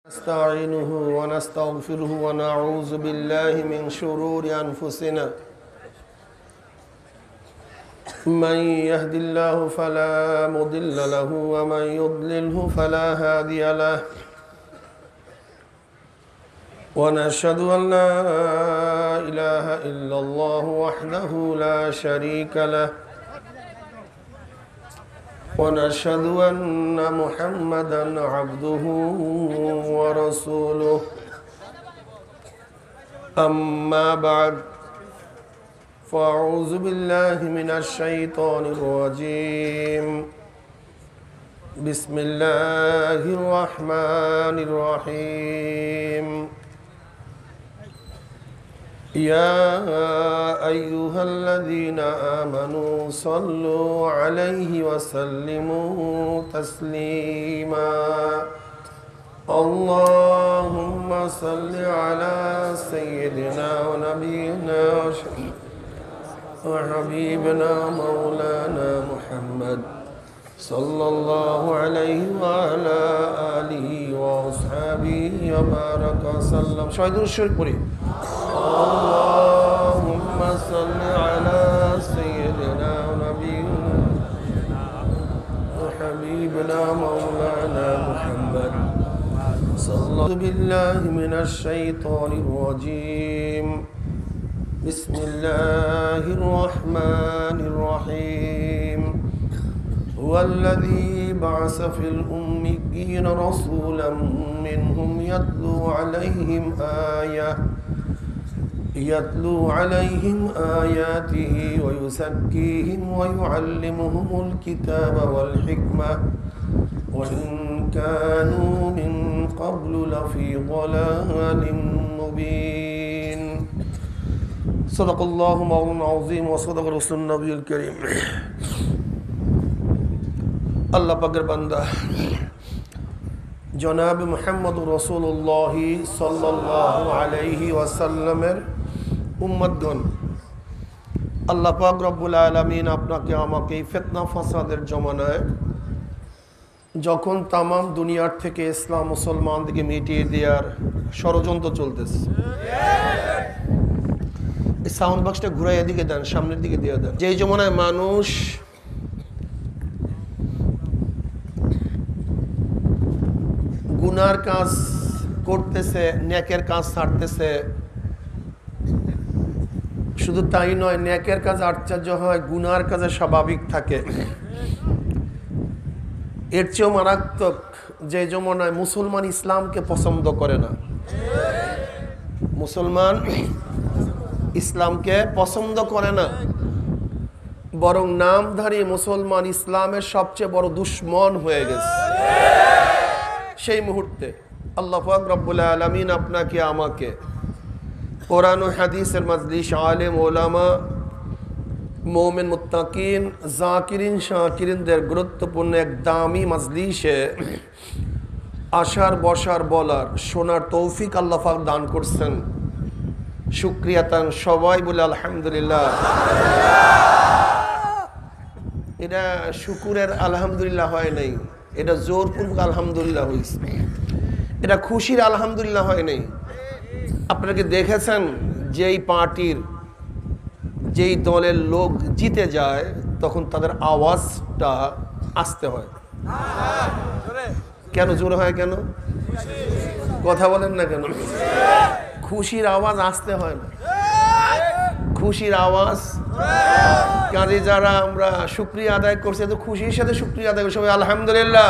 نستعينه ونستغفره ونعوذ بالله من شرور أنفسنا من يهد الله فلا مضل له ومن يضلله فلا هادي له ونشهد أن لا إله إلا الله وحده لا شريك له ونشهد أن محمدا عبده ورسوله أما بعد فأعوذ بالله من الشيطان الرجيم بسم الله الرحمن الرحيم يا أيها الذين آمنوا صلوا عليه وسلموا تسليما اللهم صل على سيدنا ونبينا وحبيبنا مولانا محمد صلى الله عليه وعلى آله وأصحابه وبارك وسلم شهيد الشرك اللهم صل على سيدنا ونبينا وحبيبنا مولانا محمد صلى الله بالله من الشيطان الرجيم بسم الله الرحمن الرحيم هو الذي بعث في الأميين رسولا منهم يتلو عليهم آياته ويزكيهم ويعلمهم الكتاب والحكمة وإن كانوا من قبل لفي ضلال مبين صدق الله مولانا العظيم وصدق رسول النبي الكريم আল্লাহ পাকের বান্দা জনাব মুহাম্মদ রাসূলুল্লাহ সাল্লাল্লাহু আলাইহি ওয়াসাল্লামের উম্মতগণ, আল্লাহ পাক রব্বুল আলামিন আপনাকে আমাকে ফিতনা ফাসাদের জমানায় যখন তামাম দুনিয়ার থেকে ইসলাম মুসলমানদেরকে মিটিয়ে দেওয়ার ষড়যন্ত্র চলতেছে, এই সাউন্ড বক্সটা ঘুরাইয়া দিকে দেন, সামনের দিকে দিয়ে দেন। যেই জমানায় মানুষ গুনার কাজ করতেছে, নেকের কাজ ছাড়তেছে, শুধু তাই নয়, নেকের কাজ আশ্চর্য হয়, গুনার কাজে স্বাভাবিক থাকে। এর চেয়েও মারাত্মক যে জমানায় মুসলমান ইসলামকে পছন্দ করে না, মুসলমান ইসলামকে পছন্দ করে না, বরং নামধারী মুসলমান ইসলামের সবচেয়ে বড় দুশ্মন হয়ে গেছে। সেই মুহূর্তে আল্লাহ পাক রব্বুল আলামিন আপনাকে আমাকে কোরআন ও হাদিসের মাজলিস, আলেম ওলামা, মুমিন মুত্তাকিন, জাকিরিন শাকিরিনদের গুরুত্বপূর্ণ এক দামি মাজলিসে আসার, বসার, বলার, শোনার তৌফিক আল্লাহ পাক দান করছেন। শুকরিয়া তান সবাই বলে আলহামদুলিল্লাহ। এটা শুকুরের আলহামদুলিল্লাহ হয় নাই, এটা জোরপূর্বক আলহামদুলিল্লাহ হয়েছে, এটা খুশির আলহামদুলিল্লাহ হয় নাই। আপনারা কি দেখেছেন, যেই পার্টির, যেই দলের লোক জিতে যায় তখন তাদের আওয়াজটা আসতে হয়? কেন জোরে হয়? কেন কথা বলেন না কেন? খুশির আওয়াজ আসতে হয় না, খুশির আওয়াজ কাজে যারা আমরা শুকরিয়া আদায় করছি, তো খুশির সাথে শুকরিয়া আদায় করছি, সবাই আলহামদুলিল্লাহ।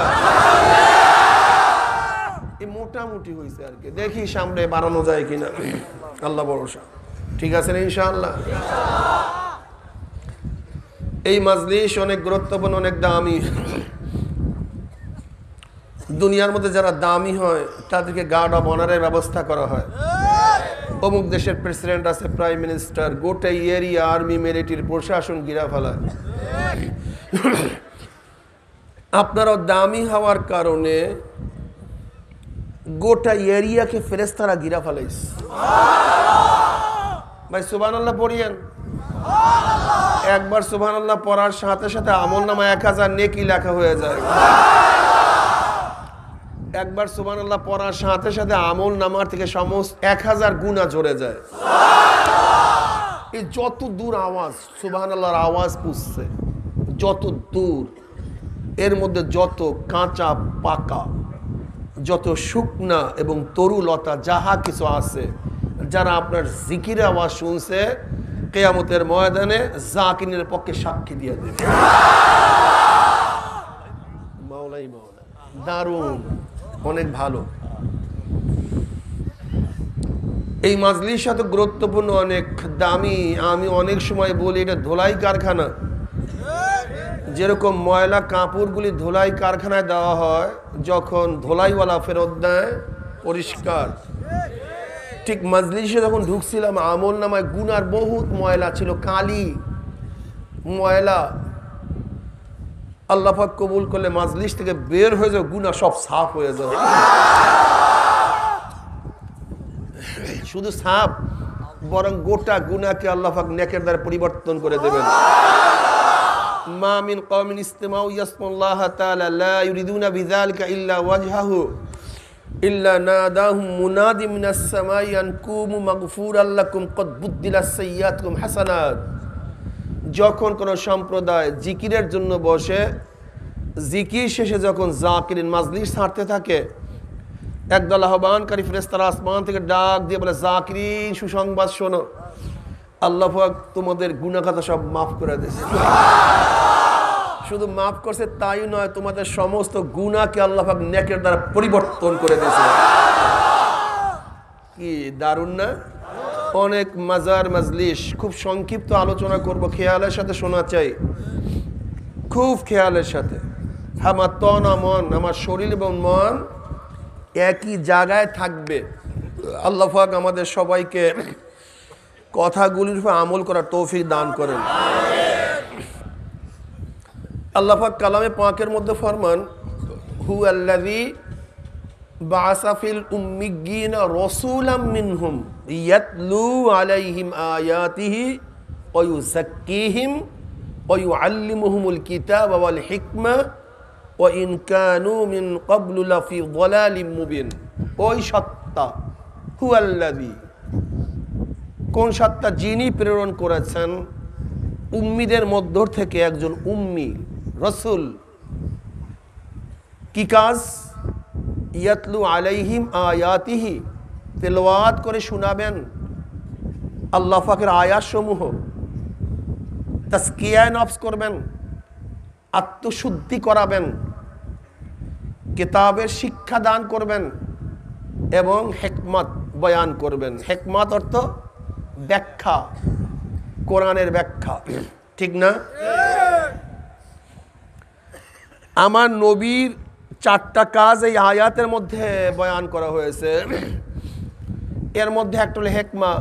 এই মোটামুটি হয়েছে আর কি, দেখি সামনে বাড়ানো যায় কিনা, আল্লাহ ভরসা। ঠিক আছে না ইনশাআল্লাহ? এই মাজলিস অনেক গুরুত্বপূর্ণ, অনেক দামি। দুনিয়ার মধ্যে যারা দামি হয় তাদেরকে গার্ড অব অনারের ব্যবস্থা করা হয়। অমুক দেশের প্রেসিডেন্ট আছে, প্রাইম মিনিস্টার, গোটা এরিয়া আর্মি মিলিটারি প্রশাসন গিরা ফেলায়। আপনারাও দামি হওয়ার কারণে গোটা এরিয়াকে ফেরেশতারা গিরা ফেলাইছে। ভাই সুবহানাল্লাহ পড়িয়েন। একবার সুবহানাল্লাহ পড়ার সাথে সাথে আমলনামায় 1000 নেকি লেখা হয়ে যায়। একবার সুবহানাল্লাহ পড়ার সাথে সাথে আমল নামার থেকে সমস্ত 1000 গুনাহ ঝরে যায়। এই যত দূর আওয়াজ সুবহানাল্লাহর আওয়াজ পুষছে, যত দূর, এর মধ্যে যত কাঁচা পাকা, যত শুকনা এবং তরুলতা যাহা কিছু আছে, যারা আপনার জিকিরের আওয়াজ শুনছে কিয়ামতের ময়দানে জাকিরের পক্ষে সাক্ষী দিয়ে দেবে। মাওলাই মাওলা, দারুণ, অনেক ভালো। এই মাজলিস এত গুরুত্বপূর্ণ, অনেক দামি। আমি অনেক সময় বলি এটা ধোলাই কারখানা। যেরকম ময়লা কাপড়গুলি ধোলাই কারখানায় দেওয়া হয়, যখন ধোলাইওয়ালা ফেরত দেয় পরিষ্কার, ঠিক মাজলিসে যখন ঢুকছিলাম আমল নামায় গুনার বহুত ময়লা ছিল, কালি ময়লা। আল্লাহ পাক কবুল করলে মাজলিস থেকে বের হয়ে যাও, গুনাহ সব সাফ হয়ে যাবে। শুধু সাফ, বরং গোটা গুনাহকে আল্লাহ পাক নেকের দ্বারা পরিবর্তন করে দেবেন। মা মিন কওমিন ইসতামাউ ইয়াসমাল্লাহ তাআলা লা ইউরিদুনা বিযালিকা ইল্লা ওয়াজহাহু ইল্লা নাদাহুম মুনাদি মিনাস সামাই আন কুমু মাগফুরাল লাকুম কদ বুদ্দিলাস সাইয়্যাতুকুম হাসানাত। যখন কোন সম্প্রদায় জিকিরের জন্য বসে, জিকির শেষে যখন জাকিরিন মাজলিস ছাড়তে থাকে, একদল আহ্বানকারী ফেরেশতারা আসমান থেকে ডাক দিয়ে বলে, জাকিরিন সুসংবাদ শোনো, আল্লাহ পাক তোমাদের গুনাহ খাতা সব মাফ করে দিয়েছে। শুধু মাফ করছে তাই নয়, তোমাদের সমস্ত গুনাহকে আল্লাহ পাক নেকের দ্বারা পরিবর্তন করে দিয়েছে। কি দারুণ না? অনেক মজার মাজলিস। খুব সংক্ষিপ্ত আলোচনা করব, খেয়ালের সাথে শোনা চাই, খুব খেয়ালের সাথে। আমার তন মন, আমার শরীর এবং মন একই জায়গায় থাকবে। আল্লাহ পাক আমাদের সবাইকে কথাগুলির উপর আমল করার তৌফিক দান করেন। আল্লাহ পাক কালামে পাকের মধ্যে ফরমান, হু আল্লাযী বাআসা ফিল উম্মিয়্যিনা রাসূলাম মিনহুম ইয়াতলু আলাইহিম আয়াতিহি ওয়া ইউযাক্কিহিম ওয়া ইউআল্লিমুহুমুল কিতাবা ওয়াল হিকমা ওয়া ইন কানু মিন ক্বাবলু লাফি যালালিম মুবিন। ওই সত্তা, হু আল্লাযী, কোন সত্তা? যিনি প্রেরণ করেছেন উম্মিদের মধ্য থেকে একজন উম্মি রসুল। কি কাজ? ইয়াতলু আলাইহিম আয়াতিহি, তেলাওয়াত করে শোনাবেন আল্লাহ পাকের আয়াতসমূহ, তাজকিয়ায়ে নফস করবেন, আত্মশুদ্ধি করাবেন, কিতাবের শিক্ষা দান করবেন এবং হিকমত বয়ান করবেন। হিকমত অর্থ ব্যাখ্যা, কোরআনের ব্যাখ্যা, ঠিক না? আমার নবীর 4টা কাজ এই আয়াতের মধ্যে বয়ান করা হয়েছে। এর মধ্যে একটা হলো হিকমা,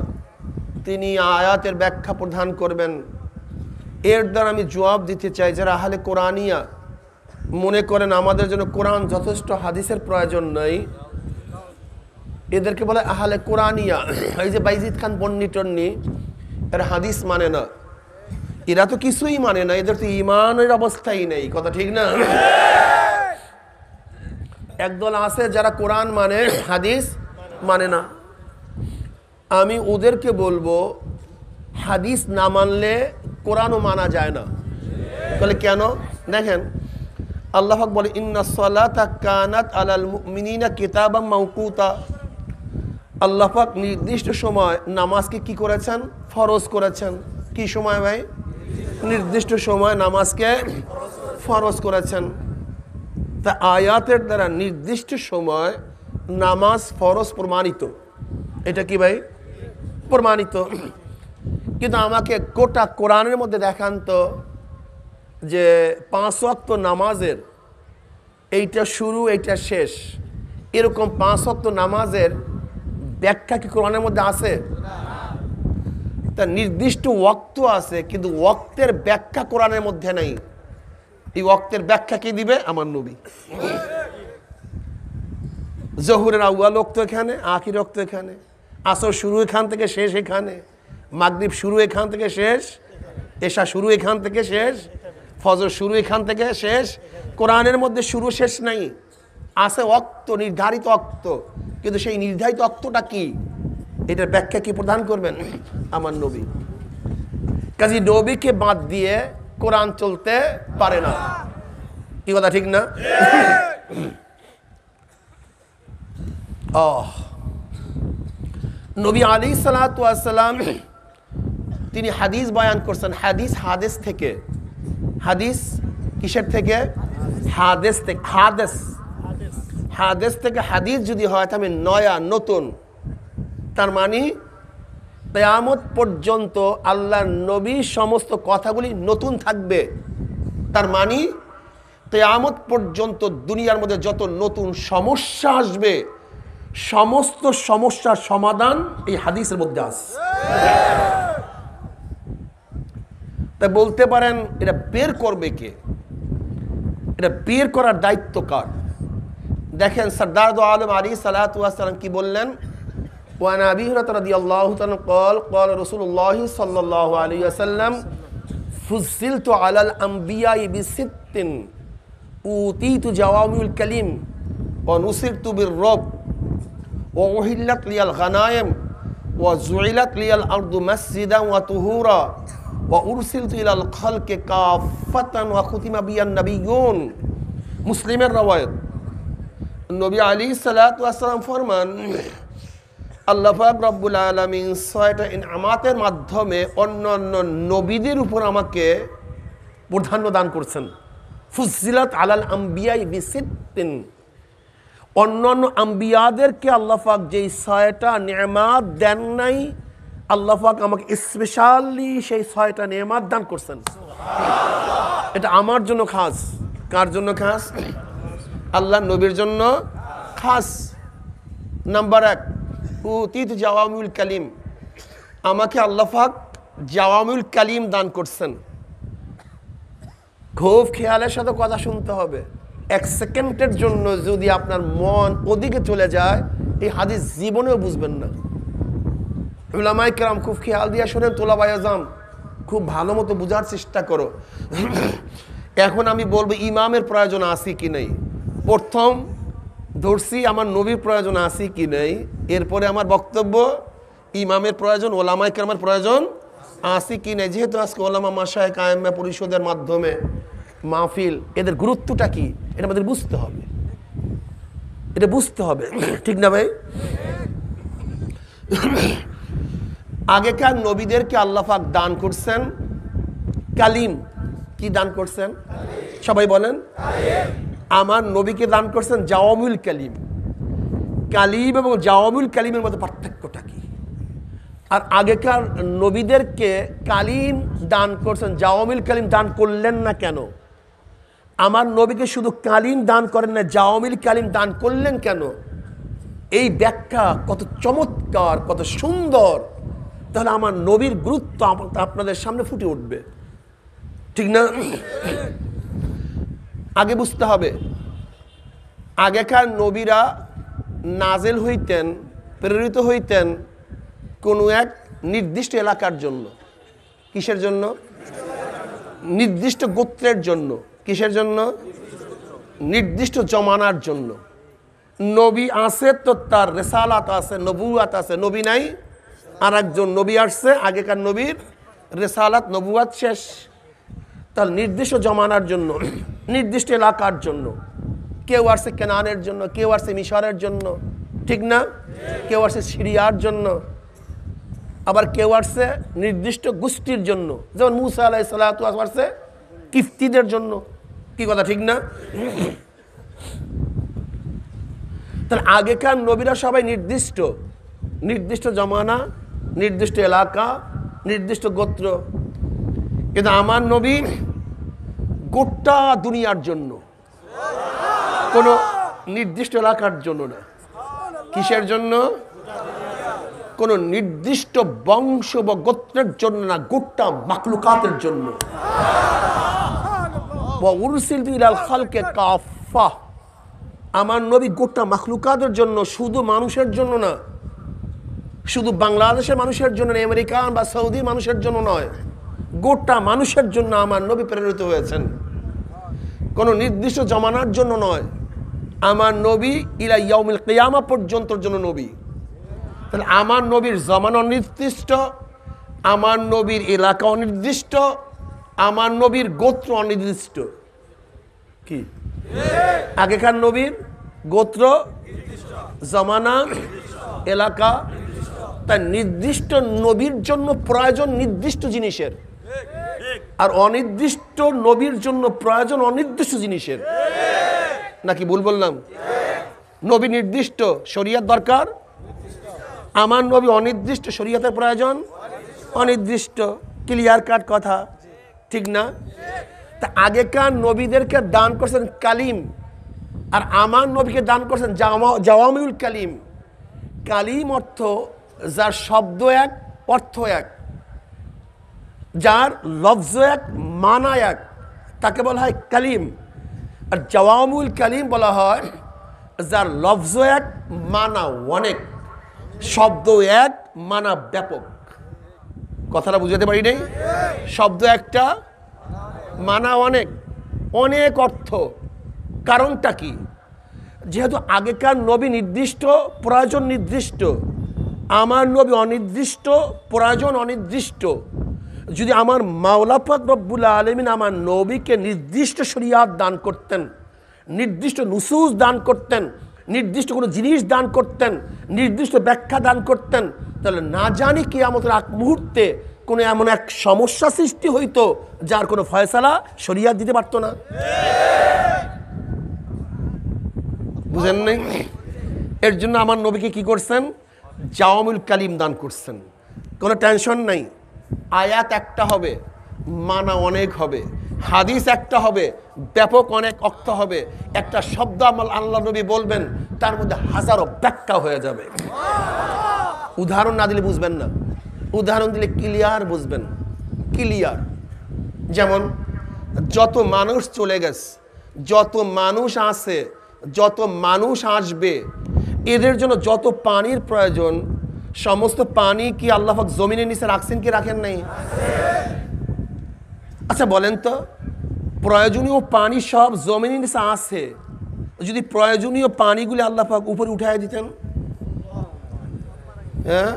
তিনি আয়াতের ব্যাখ্যা প্রদান করবেন। এর দ্বারা আমি জবাব দিতে চাই, যারা আহলে কোরআনিয়া মনে করেন আমাদের জন্য কোরআন যথেষ্ট, হাদিসের প্রয়োজন নাই, এদেরকে বলে আহলে কোরআনিয়া। এই যে বাইজিদ খান বন্নি এরা হাদিস মানে না, এরা তো কিছুই মানে না, এদের তো ইমানের অবস্থাই নেই, কথা ঠিক না? একদল আছে যারা কোরআন মানে, হাদিস মানে না। আমি ওদেরকে বলবো, হাদিস না মানলে কোরআনও মানা যায় না। বলে কেন? দেখেন, আল্লাহ পাক বলে, ইন্নাস সালাতা কানাত আলাল মুমিনিনা কিতাবাম মাওকুতা। আল্লাহ পাক নির্দিষ্ট সময় নামাজকে কি করেছেন? ফরজ করেছেন। কি সময় ভাই? নির্দিষ্ট সময় নামাজকে ফরজ করেছেন। তা আয়াতের দ্বারা নির্দিষ্ট সময় নামাজ ফরজ প্রমাণিত। এটা কি ভাই? প্রমাণিত। কিন্তু আমাকে গোটা কোরআনের মধ্যে দেখান তো যে 5 ওয়াক্ত নামাজের এইটা শুরু এইটা শেষ, এরকম 5 ওয়াক্ত নামাজের ব্যাখ্যা কি কোরআনের মধ্যে আছে? তা নির্দিষ্ট ওয়াক্ত আছে, কিন্তু ওয়াক্তের ব্যাখ্যা কোরআনের মধ্যে নাই। এই ওয়াক্তের ব্যাখ্যা কি দিবে? আমার নবী। জোহরের আউয়াল ওয়াক্ত এখানে, আখির ওয়াক্ত এখানে, আসর শুরু এখান থেকে শেষ এখানে, মাগরিব শুরু এখান থেকে শেষ, এশা শুরু এখান থেকে শেষ, ফজর শুরু এখান থেকে শেষ। কোরআনের মধ্যে শুরু শেষ নাই। আছে অক্ত, নির্ধারিত অক্ত, কিন্তু সেই নির্ধারিত অক্তটা কি, এটার ব্যাখ্যা কি প্রদান করবেন আমার নবী। কাজী নবীকে বাদ দিয়ে কোরআন চলতে পারে না। কি কথা ঠিক না? নবী আলাইহিস সালাতু ওয়াস সালাম তিনি হাদিস বয়ান করছেন। হাদিস থেকে, হাদিস কিসের থেকে? হাদিস থেকে। হাদিস থেকে হাদিস যদি হয় তাহলে নয়া, নতুন, তার মানে কিয়ামত পর্যন্ত আল্লাহর নবী সমস্ত কথাগুলি নতুন থাকবে। তার মানে কিয়ামত পর্যন্ত দুনিয়ার মধ্যে যত নতুন সমস্যা আসবে সমস্ত সমস্যার সমাধান এই হাদিসের মধ্যে আছে। তাই বলতে পারেন এটা বের করবে কে? এটা বের করার দায়িত্ব কার? দেখেন সরদার দো আলম আলাইহিস সালাতু ওয়াস সালাম কি বললেন? ওয়ান আবি হুরায়রা রাদিয়াল্লাহু তাআলা قال قال رسول الله صلى الله عليه وسلم فضلت على الانبياء بست اوتيت جوامع الكلم ونصرت بالرعب واحلت لي الغنائم وجعلت لي الارض مسجدا وطهورا وارسلت الى الخلق كافة وختم بي النبيون। মুসলিমের রওয়ায়াত। নবী আলাইহিস সালাতু ওয়াস সালাম ফরমান, আল্লাহ পাক রব্বুল আলামিন ৬টা ইনআমাতের মাধ্যমে অন্যান্য নবীদের উপর আমাকে প্রাধান্য দান করছেন। ফুজিলাত আলাল আম্বিয়া বিসিত্তিন, অন্যান্য আম্বিয়াদেরকে আল্লাহ পাক যেই ৬টা নেয়ামত দেন নাই, আল্লাহ পাক আমাকে স্পেশালি সেই ৬টা নেয়ামত দান করছেন। এটা আমার জন্য খাস। কার জন্য খাস? আল্লাহ নবীর জন্য খাস। নাম্বার ১, উতিত জাওয়ামিউল কালিম, আমাকে আল্লাহ পাক জাওয়ামিউল কালিম দান করছেন। খুব খেয়ালের সাথে কথা শুনতে হবে। ১ সেকেন্ডের জন্য যদি আপনার মন ওদিকে চলে যায় এই হাদিস জীবনেও বুঝবেন না। উলামায়ে কেরাম খুব খেয়াল দিয়ে শোনেন, তোলাবায়ে আযম খুব ভালো মতো বোঝার চেষ্টা করো। এখন আমি বলবো ইমামের প্রয়োজন আছে কি নেই। প্রথম ধরছি আমার নবীর প্রয়োজন আছে কি নেই, এরপরে আমার বক্তব্য ইমামের প্রয়োজন, ওলামায়ে কেরামের প্রয়োজন আছে কি নেই। যেহেতু আজকে ওলামা মাশায়েখ আইম্মা পরিষদের মাধ্যমে মাহফিল, এদের গুরুত্বটা কি এটা আমাদের বুঝতে হবে। এটা বুঝতে হবে, ঠিক না ভাই? আগেকার নবীদেরকে আল্লাহ পাক দান করছেন কালিম। কি দান করছেন? সবাই বলেন। আমার নবীকে দান করছেন জাওয়ামিউল কালিম। কালিম এবং জাওয়ামিউল কালিমের মধ্যে পার্থক্যটা কি? আর আগেকার নবীদেরকে কালিম দান করছেন, জাওয়ামিউল কালিম দান করলেন না কেন? আমার নবীকে শুধু কালিম দান করেন না, জাওয়ামিউল কালিম দান করলেন কেন? এই ব্যাখ্যা কত চমৎকার, কত সুন্দর। তাহলে আমার নবীর গুরুত্ব আপনাদের সামনে ফুটে উঠবে, ঠিক না? আগে বুঝতে হবে, আগেকার নবীরা নাজেল হইতেন, প্রেরিত হইতেন কোনো এক নির্দিষ্ট এলাকার জন্য। কিসের জন্য? নির্দিষ্ট গোত্রের জন্য। কিসের জন্য? নির্দিষ্ট জমানার জন্য। নবী আছে তো তার রেসালাত আছে, নবুয়াত আছে। নবী নাই, আর একজন নবী আসছে, আগেকার নবীর রেসালাত নবুয়াত শেষ। তাহলে নির্দিষ্ট জমানার জন্য, নির্দিষ্ট এলাকার জন্য। কেউ আসছে কেনানের জন্য, কেউ আসছে মিশরের জন্য, ঠিক না? কেউ আসছে সিরিয়ার জন্য, আবার কেউ আসছে নির্দিষ্ট গোষ্ঠীর জন্য, যেমন মুসা আলাইহিস সালাতু আসছে কিফতিদের জন্য। কি কথা ঠিক না? তাহলে আগেকার নবীরা সবাই নির্দিষ্ট, নির্দিষ্ট জমানা, নির্দিষ্ট এলাকা, নির্দিষ্ট গোত্র। কিন্তু আমার নবী গোটা দুনিয়ার জন্য, কোনো নির্দিষ্ট এলাকার জন্য না। কিসের জন্য? কোনো নির্দিষ্ট বংশ বা গোত্রের জন্য না, গোটা মাখলুকাতের জন্য। উরসিলতু ইলাল খালকি কাফা, আমার নবী গোটা মাখলুকাতের জন্য, শুধু মানুষের জন্য না, শুধু বাংলাদেশের মানুষের জন্য, আমেরিকান বা সৌদি মানুষের জন্য নয়, গোটা মানুষের জন্য আমার নবী প্রেরিত হয়েছেন। কোনো নির্দিষ্ট জমানার জন্য নয়, আমার নবী ইলা ইয়াউমিল কিয়ামা পর্যন্তর জন্য নবী। তাহলে আমার নবীর জমান অনির্দিষ্ট, আমার নবীর এলাকা অনির্দিষ্ট, আমার নবীর গোত্র অনির্দিষ্ট। কি আগেকার নবীর গোত্র, জমানা, এলাকা, তার নির্দিষ্ট নবীর জন্য প্রয়োজন নির্দিষ্ট জিনিসের, আর অনির্দিষ্ট নবীর জন্য প্রয়োজন অনির্দিষ্ট জিনিসের। নাকি ভুল বললাম? নবী নির্দিষ্ট, শরীয়ত দরকার। আমার নবী অনির্দিষ্ট, শরীয়তের প্রয়োজন অনির্দিষ্ট। ক্লিয়ার কাট কথা, ঠিক না? তা আগেকার নবীদেরকে দান করছেন কালিম, আর আমার নবীকে দান করছেন জাওয়ামিউল কালিম। কালিম অর্থ যার শব্দ এক, অর্থ এক, যার লফজ এক, মানা এক, তাকে বলা হয় কালিম। আর জাওয়ামিউল কালিম বলা হয় যার লফজ এক, মানা অনেক, শব্দ এক, মানা ব্যাপক। কথাটা বুঝাতে পারি নাই? শব্দ একটা, মানা অনেক, অনেক অর্থ। কারণটা কি? যেহেতু আগেকার নবী নির্দিষ্ট, প্রয়োজন নির্দিষ্ট, আমার নবী অনির্দিষ্ট, প্রয়োজন অনির্দিষ্ট। যদি আমার মাওলা পাক রব্বুল আলামিন আমার নবীকে নির্দিষ্ট শরিয়াত দান করতেন, নির্দিষ্ট নুসুস দান করতেন, নির্দিষ্ট কোনো জিনিস দান করতেন, নির্দিষ্ট ব্যাখ্যা দান করতেন, তাহলে না জানি কিয়ামতের আগ মুহূর্তে কোনো এমন এক সমস্যা সৃষ্টি হইতো যার কোনো ফয়সালা শরিয়াত দিতে পারতো না। বুঝেন নাই? এর জন্য আমার নবীকে কি করছেন? জাওয়ামিউল কালিম দান করছেন। কোনো টেনশন নাই। আয়াত একটা হবে, মানা অনেক হবে। হাদিস একটা হবে, ব্যাপক অনেক অর্থ হবে। একটা শব্দ আমার আল্লাহ নবী বলবেন, তার মধ্যে হাজারো ব্যাখ্যা হয়ে যাবে। উদাহরণ না দিলে বুঝবেন না, উদাহরণ দিলে ক্লিয়ার বুঝবেন, ক্লিয়ার। যেমন যত মানুষ চলে গেছে, যত মানুষ আছে, যত মানুষ আসবে, এদের জন্য যত পানির প্রয়োজন, সমস্ত পানি কি আল্লাহ পাক জমিনের নিচে রাখছেন কি রাখেন নাই? আচ্ছা বলেন তো, প্রয়োজনীয় পানি সব জমিনের নিচে আছে, যদি প্রয়োজনীয় পানিগুলি আল্লাহ পাক উপরে উঠায় দিতেন, হ্যাঁ,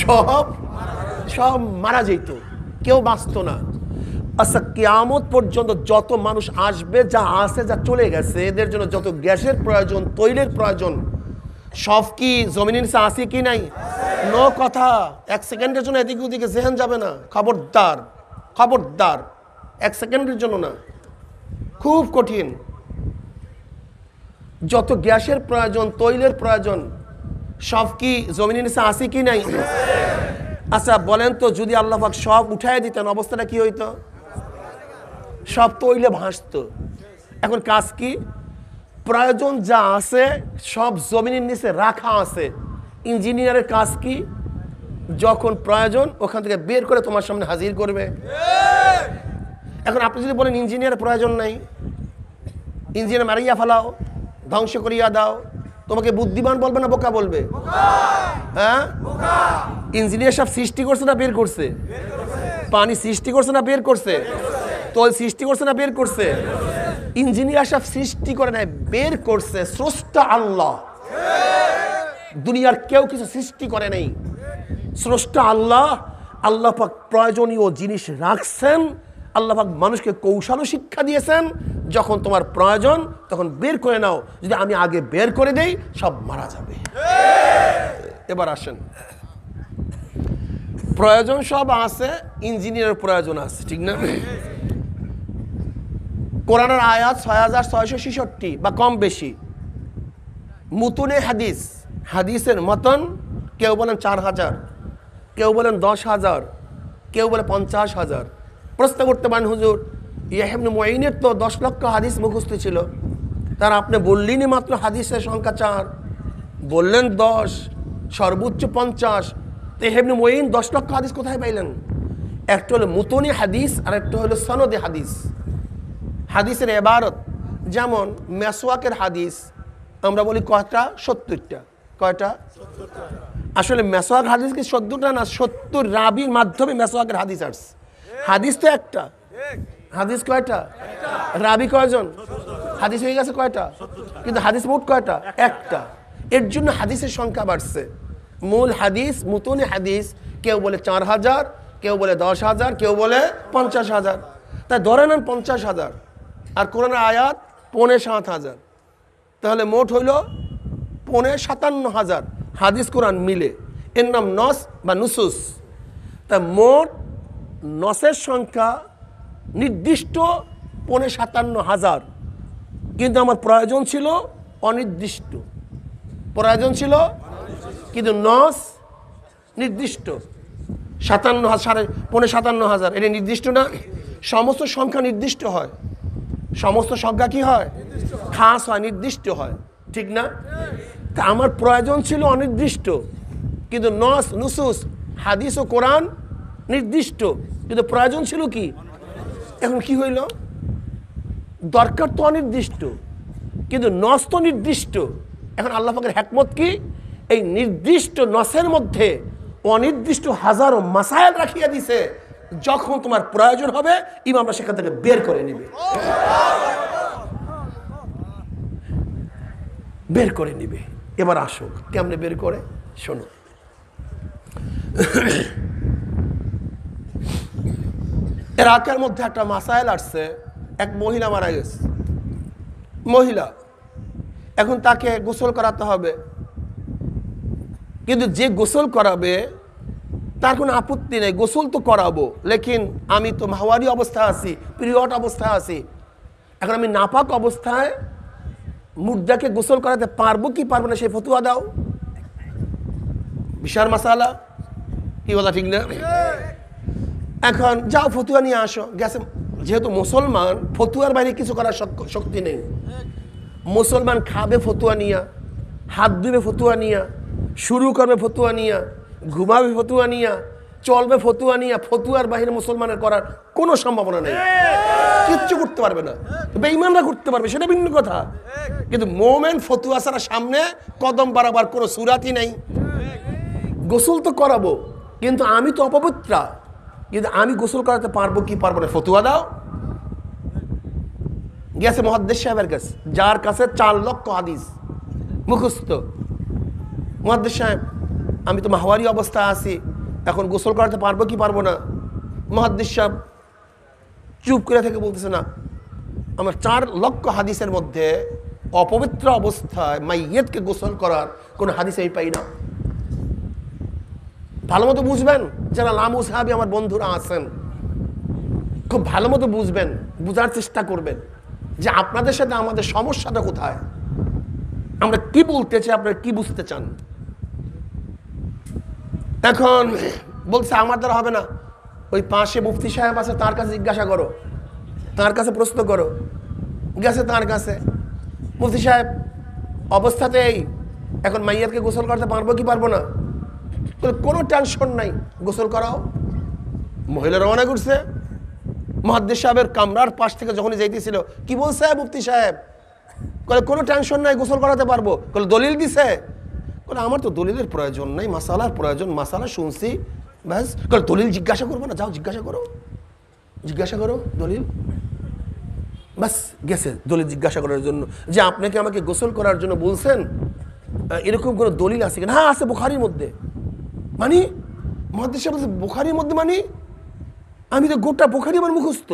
সব সব মারা যেত, কেউ বাঁচত না। আচ্ছা কিয়ামত পর্যন্ত যত মানুষ আসবে, যা আছে যা চলে গেছে, এদের জন্য যত গ্যাসের প্রয়োজন, তৈলের প্রয়োজন, সব কি জমিনের নিচে আছে কি নাই? নো কথা। এক সেকেন্ডের জন্য এদিকে ওদিকে জেহান যাবে না, খবরদার, খবরদার, এক সেকেন্ডের জন্য না। খুব কঠিন। যত গ্যাসের প্রয়োজন, তৈলের প্রয়োজন, সব কি জমিনের নিচে আছে কি নাই? আচ্ছা বলেন তো, যদি আল্লাহ পাক সব উঠায় দিতেন, অবস্থাটা কি হইতো? সব তৈলে ভাসত। এখন কাজ কি? প্রয়োজন যা আছে সব জমিনের নিচে রাখা আছে। ইঞ্জিনিয়ারের কাজ কি? যখন প্রয়োজন ওখান থেকে বের করে তোমার সামনে হাজির করবে। এখন আপনি যদি বলেন ইঞ্জিনিয়ারের প্রয়োজন নাই, ইঞ্জিনিয়ার মারিয়া ফেলাও, ধ্বংস করিয়া দাও, তোমাকে বুদ্ধিমান বলবে না বোকা বলবে? হ্যাঁ, ইঞ্জিনিয়ার সব সৃষ্টি করছে না বের করছে? পানি সৃষ্টি করছে না বের করছে? তৈল সৃষ্টি করছে না বের করছে? ইঞ্জিনিয়ার সব সৃষ্টি করে নাই, বের করছে স্রষ্টা আল্লাহ। দুনিয়ার কেউ কিছু সৃষ্টি করে নাই, স্রষ্টা আল্লাহ। আল্লাহ পাক প্রয়োজনীয় জিনিস রাখছেন, আল্লাহ পাক মানুষকে কৌশল শিক্ষা দিয়েছেন, যখন তোমার প্রয়োজন তখন বের করে নাও। যদি আমি আগে বের করে দেই, সব মারা যাবে। এবার আসেন, প্রয়োজন সব আছে, ইঞ্জিনিয়ারের প্রয়োজন আছে, ঠিক না? কোরআনের আয়াত ৬৬৬৬ বা কম বেশি। মুতুনে হাদিস, হাদিসের মতন কেউ বলেন ৪,০০০, কেউ বলেন ১০,০০০, কেউ বলে ৫০,০০০। প্রশ্ন করতে পারেন, হুজুর ইয়াহয়া ইবনে মুঈনের তো ১০ লক্ষ হাদিস মুখস্থ ছিল, তার আপনি বললেনই মাত্র হাদিসের সংখ্যা ৪, বললেন ১০, সর্বোচ্চ ৫০। তো ইয়াহয়া ইবনে মুঈন ১০ লক্ষ হাদিস কোথায় পাইলেন? একটা হলো মুতুনে হাদিস, আর একটা হলো সনদে হাদিস। হাদিসের ইবারত, যেমন মেসওয়াকের হাদিস আমরা বলি কয়টা? ৭০টা। কয়টা? আসলে মেসওয়াক হাদিস কি ৭০টা না, ৭০ রাবির মাধ্যমে মেসওয়াকের হাদিস আসছে। হাদিস তো একটা, হাদিস কয়টা? রাবি কয়জন? হাদিস হয়ে গেছে কয়টা? কিন্তু হাদিস মোট কয়টা? একটা। এর জন্য হাদিসের সংখ্যা বাড়ছে। মূল হাদিস, মুতুনে হাদিস কেউ বলে 4000, কেউ বলে 10,000, কেউ বলে 50,000। তাই ধরে নেন 50,000, আর কোরআনের আয়াত 5,700, তাহলে মোট হইল 57,000 হাদিস কোরআন মিলে। এর নাম নস বা নুসুস। তা মোট নসের সংখ্যা নির্দিষ্ট 57,000, কিন্তু আমার প্রয়োজন ছিল অনির্দিষ্ট। প্রয়োজন ছিল কিন্তু নস নির্দিষ্ট। 57,000, 57,000 এটা নির্দিষ্ট না? সমস্ত সংখ্যা নির্দিষ্ট হয়। সমস্ত সংখ্যা কি হয়? খাস হয়, নির্দিষ্ট হয়, ঠিক না? তা আমার প্রয়োজন ছিল অনির্দিষ্ট, কিন্তু নস নুসুস হাদিস ও কোরআন নির্দিষ্ট, কিন্তু প্রয়োজন ছিল কি? এখন কি হইল? দরকার তো অনির্দিষ্ট, কিন্তু নস তো নির্দিষ্ট। এখন আল্লাহ পাকের হিকমত কি? এই নির্দিষ্ট নসের মধ্যে অনির্দিষ্ট হাজারো মাসায়েল রাখিয়া দিছে। যখন তোমার প্রয়োজন হবে ইমামরা সেখান থেকে বের করে নিবে, বের করে নিবে। এবার আসো কেমনে বের করে শোনো। ইরাকের মধ্যে একটা মাসায়েল আসছে। এক মহিলা মারা গেছে, মহিলা, এখন তাকে গোসল করাতে হবে। কিন্তু যে গোসল করাবে তার কোনো আপত্তি নেই, গোসল তো করাবো, লেকিন আমি তো মাহওয়ারি অবস্থায় আছি, পিরিয়ড অবস্থায় আছি। এখন আমি নাপাক অবস্থায় মুর্দাকে গোসল করাতে পারবো কি পারবো না, সেই ফতুয়া দাও। বিশাল মাসালা, কি কথা ঠিক না? এখন যাও ফতুয়া নিয়ে আসো। গেছে, যেহেতু মুসলমান, ফতুয়ার বাইরে কিছু করার শক্তি নেই। মুসলমান খাবে ফতুয়া নিয়া, হাত ধুবে ফতুয়া নিয়া, শুরু করবে ফতুয়া নিয়া, ঘুমাবে ফতুয়া নিয়া, চলবে ফতুয়া নিয়া। ফতুয়ার বাহিরে মুসলমানের করার কোনো সম্ভাবনা নেই, কিচ্ছু করতে পারবে না। বেঈমানরা করতে পারবে, সেটা ভিন্ন কথা। কিন্তু মোমেন ফতুয়া ছাড়া সামনে কদম বাড়াবার কোনো সুরাতই নেই। গোসল তো করাবো, কিন্তু আমি তো অপবিত্রা, কিন্তু আমি গোসল করাতে পারবো কি পারবো না, ফতুয়া দাও। গেছে মুহাদ্দিস সাহেবের কাছে, যার কাছে 4 লক্ষ হাদিস মুখস্থ। মুহাদ্দিস সাহেব, আমি তো মাহওয়ারি অবস্থায় আছি, এখন গোসল করাতে পারবো কি পারবো না? মুহাদ্দিস সাহেব চুপ করে থেকে বলতেছে, না, আমার 4 লক্ষ হাদিসের মধ্যে অপবিত্র অবস্থায় মাইয়িতকে গোসল করার কোনো হাদিস আমি পাই না। ভালো মতো বুঝবেন, যারা লামু সাহাবী আমার বন্ধুরা আছেন, খুব ভালো মতো বুঝবেন, বুঝার চেষ্টা করবেন যে আপনাদের সাথে আমাদের সমস্যাটা কোথায়, আমরা কি বলতে চাই, আপনারা কি বুঝতে চান। এখন বলছে আমার দ্বারা হবে না, ওই পাশে মুফতি সাহেব আছে, তার কাছে জিজ্ঞাসা করো, তার কাছে প্রশ্ন করো। গেছে তার কাছে, মুফতি সাহেব অবস্থাতেই এখন মাইয়াতকে গোসল করতে পারবো কি পারবো না? কোনো টেনশন নাই, গোসল করাও। মহিলা রওনা করছে। মুহাদ্দিস সাহেবের কামরার পাশ থেকে যখনই যাইতেছিল, কি বলছে মুফতি সাহেব? বলে কোনো টেনশন নাই, গোসল করাতে পারবো। বলে দলিল দিছে? বলে আমার তো দলিলের প্রয়োজন নাই, মাসালার প্রয়োজন, মাসালা শুনছি ব্যাস। বলে দলিল জিজ্ঞাসা করবো না? যাও জিজ্ঞাসা করো, জিজ্ঞাসা করো দলিল। বাস গেছে দলিল জিজ্ঞাসা করার জন্য, যে আপনাকে আমাকে গোসল করার জন্য বলছেন, এরকম কোনো দলিল আছে কিনা? হ্যাঁ আছে, বুখারীর মধ্যে। মানে মুহাদ্দিস সাহেব বলছে বুখারীর মধ্যে? মানে আমি তো গোটা বুখারী আমার মুখস্থ,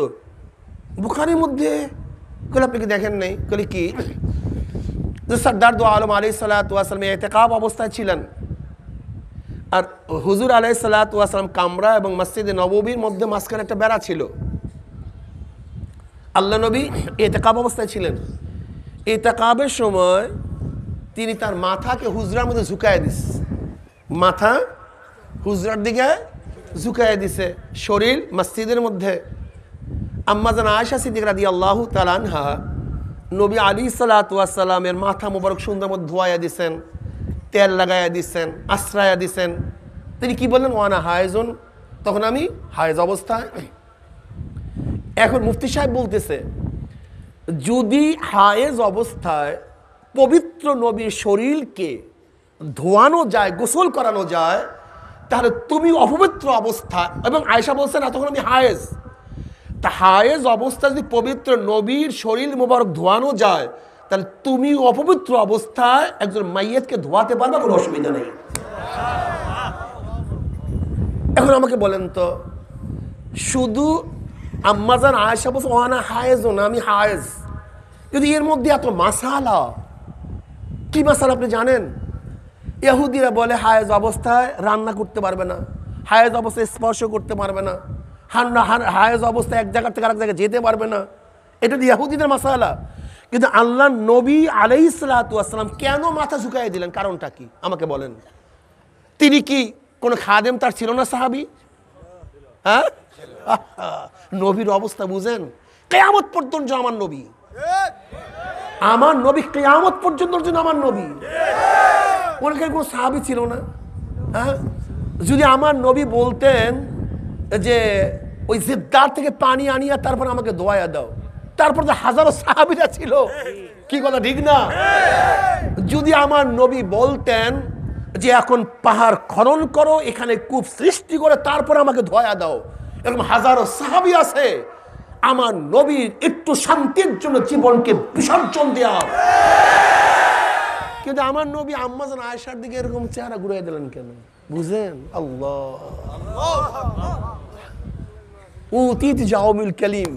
বুখারীর মধ্যে। কলে আপনি কি দেখেন নাই? কলে কি? সরদার দো আলম আলাইহিস সালাতু ওয়াস সালাম ইতিকাফ অবস্থায় ছিলেন, আর হুজুর আলাইহিস সালাতু ওয়াস সালাম কামরা এবং মসজিদে নববীর মধ্যে মাঝখানে একটা বেড়া ছিল। আল্লাহ নবী ইতিকাফ অবস্থায় ছিলেন। ইতিকাফের সময় তিনি তার মাথাকে হুজরার মধ্যে ঝুঁকায় দিস, মাথা হুজরার দিকে ঝুঁকায় দিছে, শরীর মসজিদের মধ্যে। আম্মা জান আয়েশা সিদ্দিকা রাদিয়াল্লাহু তাআলা আনহা নবী আলাইহিস সালাতু ওয়াস সালামের মাথা মোবারক সুন্দর মতো ধোয়াইয়া দিছেন, তেল লাগাইয়া দিছেন, আশ্রায়া দিছেন। তিনি কি বললেন? ওয়ানা হায়েজুন, তখন আমি হায়েজ অবস্থায়। এখন মুফতি সাহেব বলতেছে, যদি হায়েজ অবস্থায় পবিত্র নবীর শরীরকে ধোয়ানো যায়, গোসল করানো যায়, তাহলে তুমি অপবিত্র অবস্থা। এবং আয়েশা বলছেন না তখন আমি হায়েজ, তা হায়েজ অবস্থা যদি পবিত্র নবীর শরীর মোবারক ধোয়ানো যায়, তাহলে তুমি অপবিত্র অবস্থায় একজন মাইয়েতকে ধোয়াতে পারবে, কোনো অসুবিধা নেই। এখন আমাকে বলেন তো, শুধু আম্মাজান আয়েশা বলছে ওয়ানা হায়েজ, না আমি হায়েজ, কিন্তু এর মধ্যে এত মাসালা। কি মাসালা আপনি জানেন? ইহুদিরা বলে হায়েজ অবস্থায় রান্না করতে পারবে না, হায়েজ অবস্থায় স্পর্শ করতে পারবে না, হায়েজ অবস্থায় এক জায়গা থেকে আরেক জায়গায় যেতে পারবে না। এটা ইহুদিদের মাসালা। কিন্তু আল্লাহ নবী আলাইহিস সালাতু ওয়াস সালাম কেন মাথা ঝুঁকাই দিলেন? কারণটা কি আমাকে বলেন? তিনি কি কোনো খাদেম তার ছিল না? সাহাবী? হ্যাঁ, নবীর অবস্থা বুঝেন। কিয়ামত পর্যন্ত আমার নবী, আমার নবী কিয়ামত পর্যন্ত আমার নবী। অনেকের কোনো সাহাবী ছিল না। হ্যাঁ, যদি আমার নবী বলতেন যে ওই জিদ্দার থেকে পানি আনিয়া তারপর আমাকে দোয়া দাও, তারপর তো হাজারো সাহাবীরা ছিল। কি কথা ঠিক না? যদি আমার নবী বলতেন যে এখন পাহাড় খনন করো, এখানে কূপ সৃষ্টি করে তারপর আমাকে ধোয়া দাও, এরকম হাজারো সাহাবী আছে। আমার নবীর একটু শান্তির জন্য জীবনকে বিসর্জন দেওয়া। কিন্তু আমার নবী আম্মাজান আয়েশার দিকে এরকম চেহারা ঘুরিয়ে দিলেন কেন? বুঝেন? আল্লাহ উতিত জাওয়ামিল কালিম,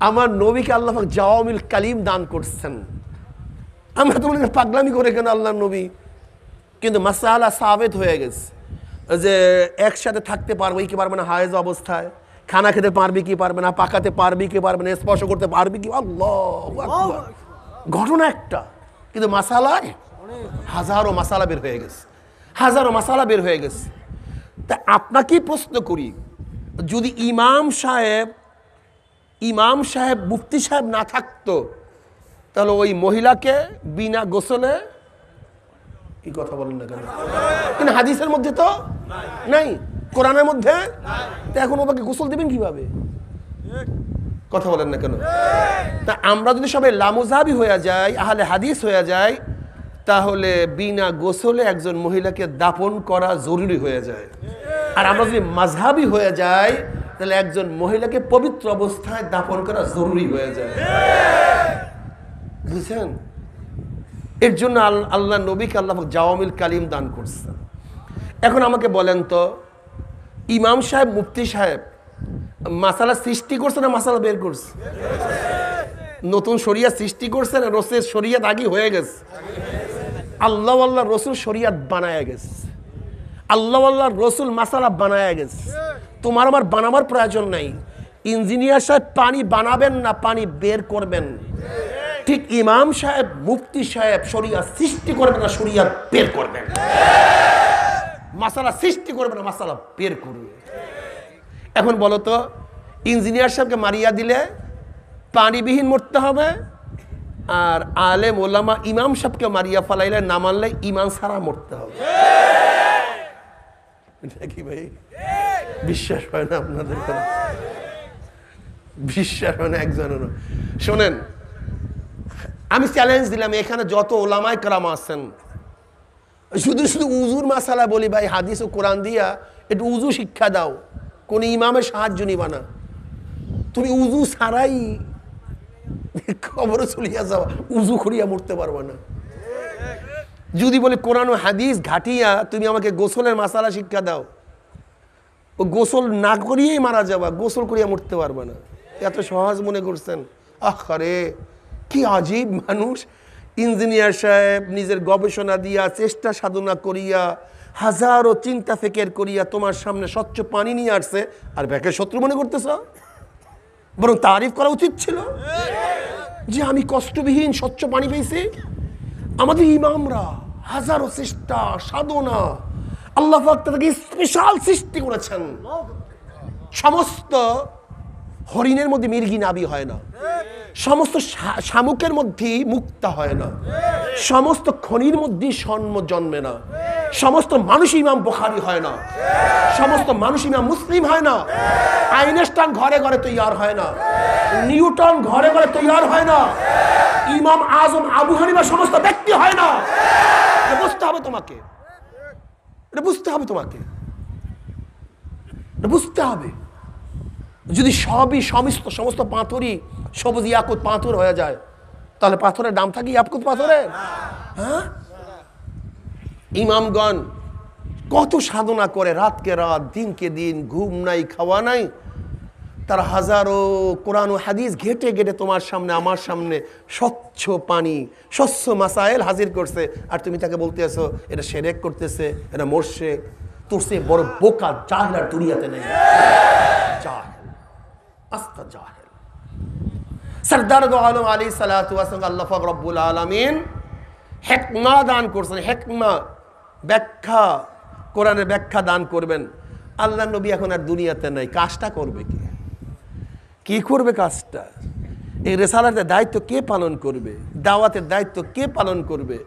আমার নবীকে আল্লাহ পাক জাওয়ামিল কালিম দান করছেন। আমরা তো মনে পাগলামি করে কেন আল্লাহ নবী, কিন্তু মাসালা সাবেত হয়ে গেছে যে একসাথে থাকতে পারবে কি পারবে না, হায়েজ অবস্থায় খানা খেতে পারবে কি পারবে না, পাকাতে পারবে কি পারবে না, স্পর্শ করতে পারবে কি। আল্লাহু আকবার, ঘটনা একটা, কিন্তু মাসালায় হাজারো মাসালা বের হয়ে গেছে, হাজারো মাসালা বের হয়ে গেছে। তা আপনাকেই প্রশ্ন করি, যদি ইমাম সাহেব মুফতি সাহেব না থাকতো, তাহলে ওই মহিলাকে বিনা গোসলে, কি কথা বলেন না কেন? কিন্তু হাদিসের মধ্যে তো নাই, কোরআনের মধ্যে, তো এখন ওকে গোসল দিবেন কিভাবে? কথা বলেন না কেন? তা আমরা যদি সবাই লামুজাবি হয়ে যাই, আহলে হাদিস হয়ে যায়, তাহলে বিনা গোসলে একজন মহিলাকে দাফন করা জরুরি হয়ে যায়। আর আমরা যদি মাযহাবি হয়ে যাই, তাহলে একজন মহিলাকে পবিত্র অবস্থায় দাফন করা জরুরি হয়ে যায়। বুঝছেন? এর জন্য আল্লাহ নবীকে আল্লাহ জাওয়ামিল কালিম দান করছেন। এখন আমাকে বলেন তো, ইমাম সাহেব মুফতি সাহেব মাসালা সৃষ্টি করছে না মাসালা বের করছে? নতুন শরিয়া সৃষ্টি করছে না রসুলের শরিয়াত আগে হয়ে গেছে? আল্লাহ রসুল শরিয়াত বানায় গেছে, আল্লাহ রসুল মাসালা বানায় গেছে। তোমার আমার বানাবার প্রয়োজন নাই। ইঞ্জিনিয়ার সাহেব পানি বানাবেন না, পানি বের করবেন। ঠিক ইমাম সাহেব মুফতি সাহেব শরিয়াত সৃষ্টি করবেন না, শরিয়াত বের করবেন। মাসালা সৃষ্টি করবে না, মাসালা বের করবে। এখন বলো তো, ইঞ্জিনিয়ার সাহেবকে মারিয়া দিলে পানিবিহীন মরতে হবে, আর আলেম ওলামা ইমাম সাহেবকে মারিয়া ফালাইলে না মানলে ইমান ছাড়া মরতে হবে। কি ভাই, বিশ্বাস হয় না আপনাদের? বিশ্বাস হয় না একজনেরও? শোনেন, আমি চ্যালেঞ্জ দিলাম, এখানে যত ওলামায়ে কেরাম আছেন, শুধু শুধু উজুর মাসালা বলি ভাই, হাদিস ও কোরআন দিয়া একটু উজু শিক্ষা দাও। কোন ইমামের সাহায্য নিবা না, তুমি উজু ছাড়াই কবরে চলিয়া যাওয়া, উজু করিয়া মরতে পারবা না। যদি বলে কোরআন ও হাদিস ঘাটিয়া তুমি আমাকে গোসলের মাসালা শিক্ষা দাও, ও গোসল না করিয়েই মারা যাবা, গোসল করিয়া মরতে পারবা না। এত সহজ মনে করছেন? আরে কি আজীব মানুষ! ইঞ্জিনিয়ার সাহেব নিজের গবেষণা দিয়া, চেষ্টা সাধনা করিয়া, হাজারো চিন্তা ফিকির করিয়া তোমার সামনে স্বচ্ছ পানি নিয়ে আসছে, আর ব্যাকে শত্রু মনে করতেছ? বরং তারিফ করা উচিত ছিল যে আমি কষ্টবিহীন স্বচ্ছ পানি পেয়েছি। আমাদের ইমামরা হাজারো চেষ্টা সাধনা, আল্লাহ পাক তাকে স্পেশাল সৃষ্টি করেছেন। সমস্ত হরিণের মধ্যে মির্গি নাভি হয় না, সমস্ত শামুকের মধ্যে মুক্তা হয় না, সমস্ত খনির মধ্যে স্বর্ণ জন্মে না, সমস্ত মানুষ ইমাম বুখারী হয় না, সমস্ত মানুষ ইমাম মুসলিম হয় না, আইনস্টাইন ঘরে ঘরে তৈয়ার হয় না, নিউটন ঘরে ঘরে তৈয়ার হয় না, ইমাম আজম আবু হানিফা সমস্ত ব্যক্তি হয় না। এটা বুঝতে হবে তোমাকে, এটা বুঝতে হবে তোমাকে, এটা বুঝতে হবে। যদি সবই সমস্ত পাথরই সবুজ ইয়াকুত পাথর হয়ে যায়, তাহলে পাথরের দাম থাকে ইয়াকুত পাথরের? হ্যাঁ, ইমামগণ কত সাধনা করে, রাতকে রাত দিনকে দিন, ঘুম নাই খাওয়া নাই, তারা হাজারো কোরআন ও হাদিস ঘেটে ঘেটে তোমার সামনে আমার সামনে স্বচ্ছ পানি, স্বচ্ছ মাসাইল হাজির করছে, আর তুমি তাকে বলতে আসো এটা শিরক করতেছে, এটা মোরশেক। তোর সে বড় বোকা জাহেল আর দুনিয়াতে নেই। জাহেল, আস্তা জাহেল। সরদার দো আলম আলাইহিস সালাতু ওয়াস সালাম আল্লাহ পাক রব্বুল আলামিন হিকমা দান করছেন, হিকমা ব্যাখ্যা, কোরআনের ব্যাখ্যা দান করবেন। আল্লাহ নবী এখন আর দুনিয়াতে নাই, কাজটা করবে কে? কি করবে কাজটা? এই রিসালাতের দায়িত্ব কে পালন করবে? দাওয়াতের দায়িত্ব কে পালন করবে?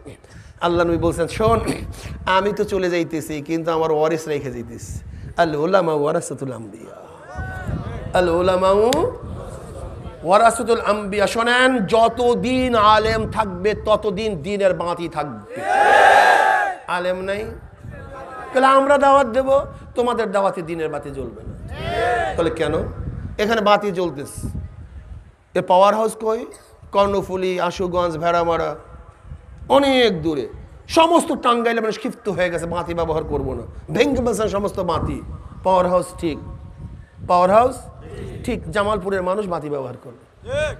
আল্লাহ নবী বলছেন, শোন, আমি তো চলে যাইতেছি, কিন্তু আমার ওয়ারিস রেখে যাইতেছি। আল উলামা ওয়ারাসাতুল আম্বিয়া, আল উলামা ওয়ারাসাতুল আম্বিয়া। শোনেন, যতদিন আলেম থাকবে ততদিন দিনের বাতি থাকবে। আলেম নাই, তাহলে আমরা দাওয়াত দেব, তোমাদের দাওয়াতে দিনের বাতি জ্বলবে না। তাহলে কেন? এখানে বাতি জ্বলতেছে, এর পাওয়ার হাউস কই? কর্ণফুলি, আশুগঞ্জ, ভেড়ামারা, অনেক দূরে। সমস্ত টাঙ্গাইলে মানুষ ক্ষিপ্ত হয়ে গেছে, বাতি ব্যবহার করবো না, ভেঙে বলছেন সমস্ত বাতি। পাওয়ার হাউস ঠিক, পাওয়ার হাউস ঠিক, জামালপুরের মানুষ বাতি ব্যবহার করবে।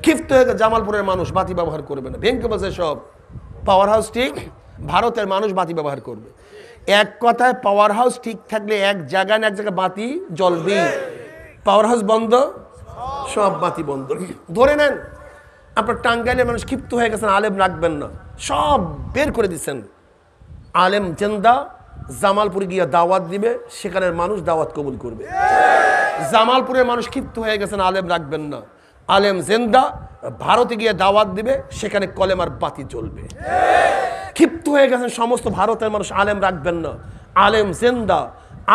ক্ষিপ্ত হয়ে গেছে, জামালপুরের মানুষ বাতি ব্যবহার করবে না, ভেঙে বলছে সব। পাওয়ার হাউস ঠিক, ভারতের মানুষ বাতি ব্যবহার করবে। এক কথায় পাওয়ার হাউস ঠিক থাকলে এক জায়গায় না এক জায়গায় বাতি জ্বলবে। পাওয়ার হাউস বন্ধ, সব বাতি বন্ধ। ধরে নেন আপনার টাঙ্গাইলের মানুষ ক্ষিপ্ত হয়ে গেছেন, আলেম রাখবেন না, সব বের করে দিচ্ছেন। আলেম জেন্দা জামালপুরে গিয়ে দাওয়াত দিবে, সেখানের মানুষ দাওয়াত কবুল করবে। জামালপুরের মানুষ ক্ষিপ্ত হয়ে গেছেন, আলেম রাখবেন না, আলেম জেন্দা ভারতে গিয়ে দাওয়াত দিবে, সেখানে কলেমার বাতি জ্বলবে। ক্ষিপ্ত হয়ে গেছেন সমস্ত ভারতের মানুষ, আলেম রাখবেন না, আলেম জেন্দা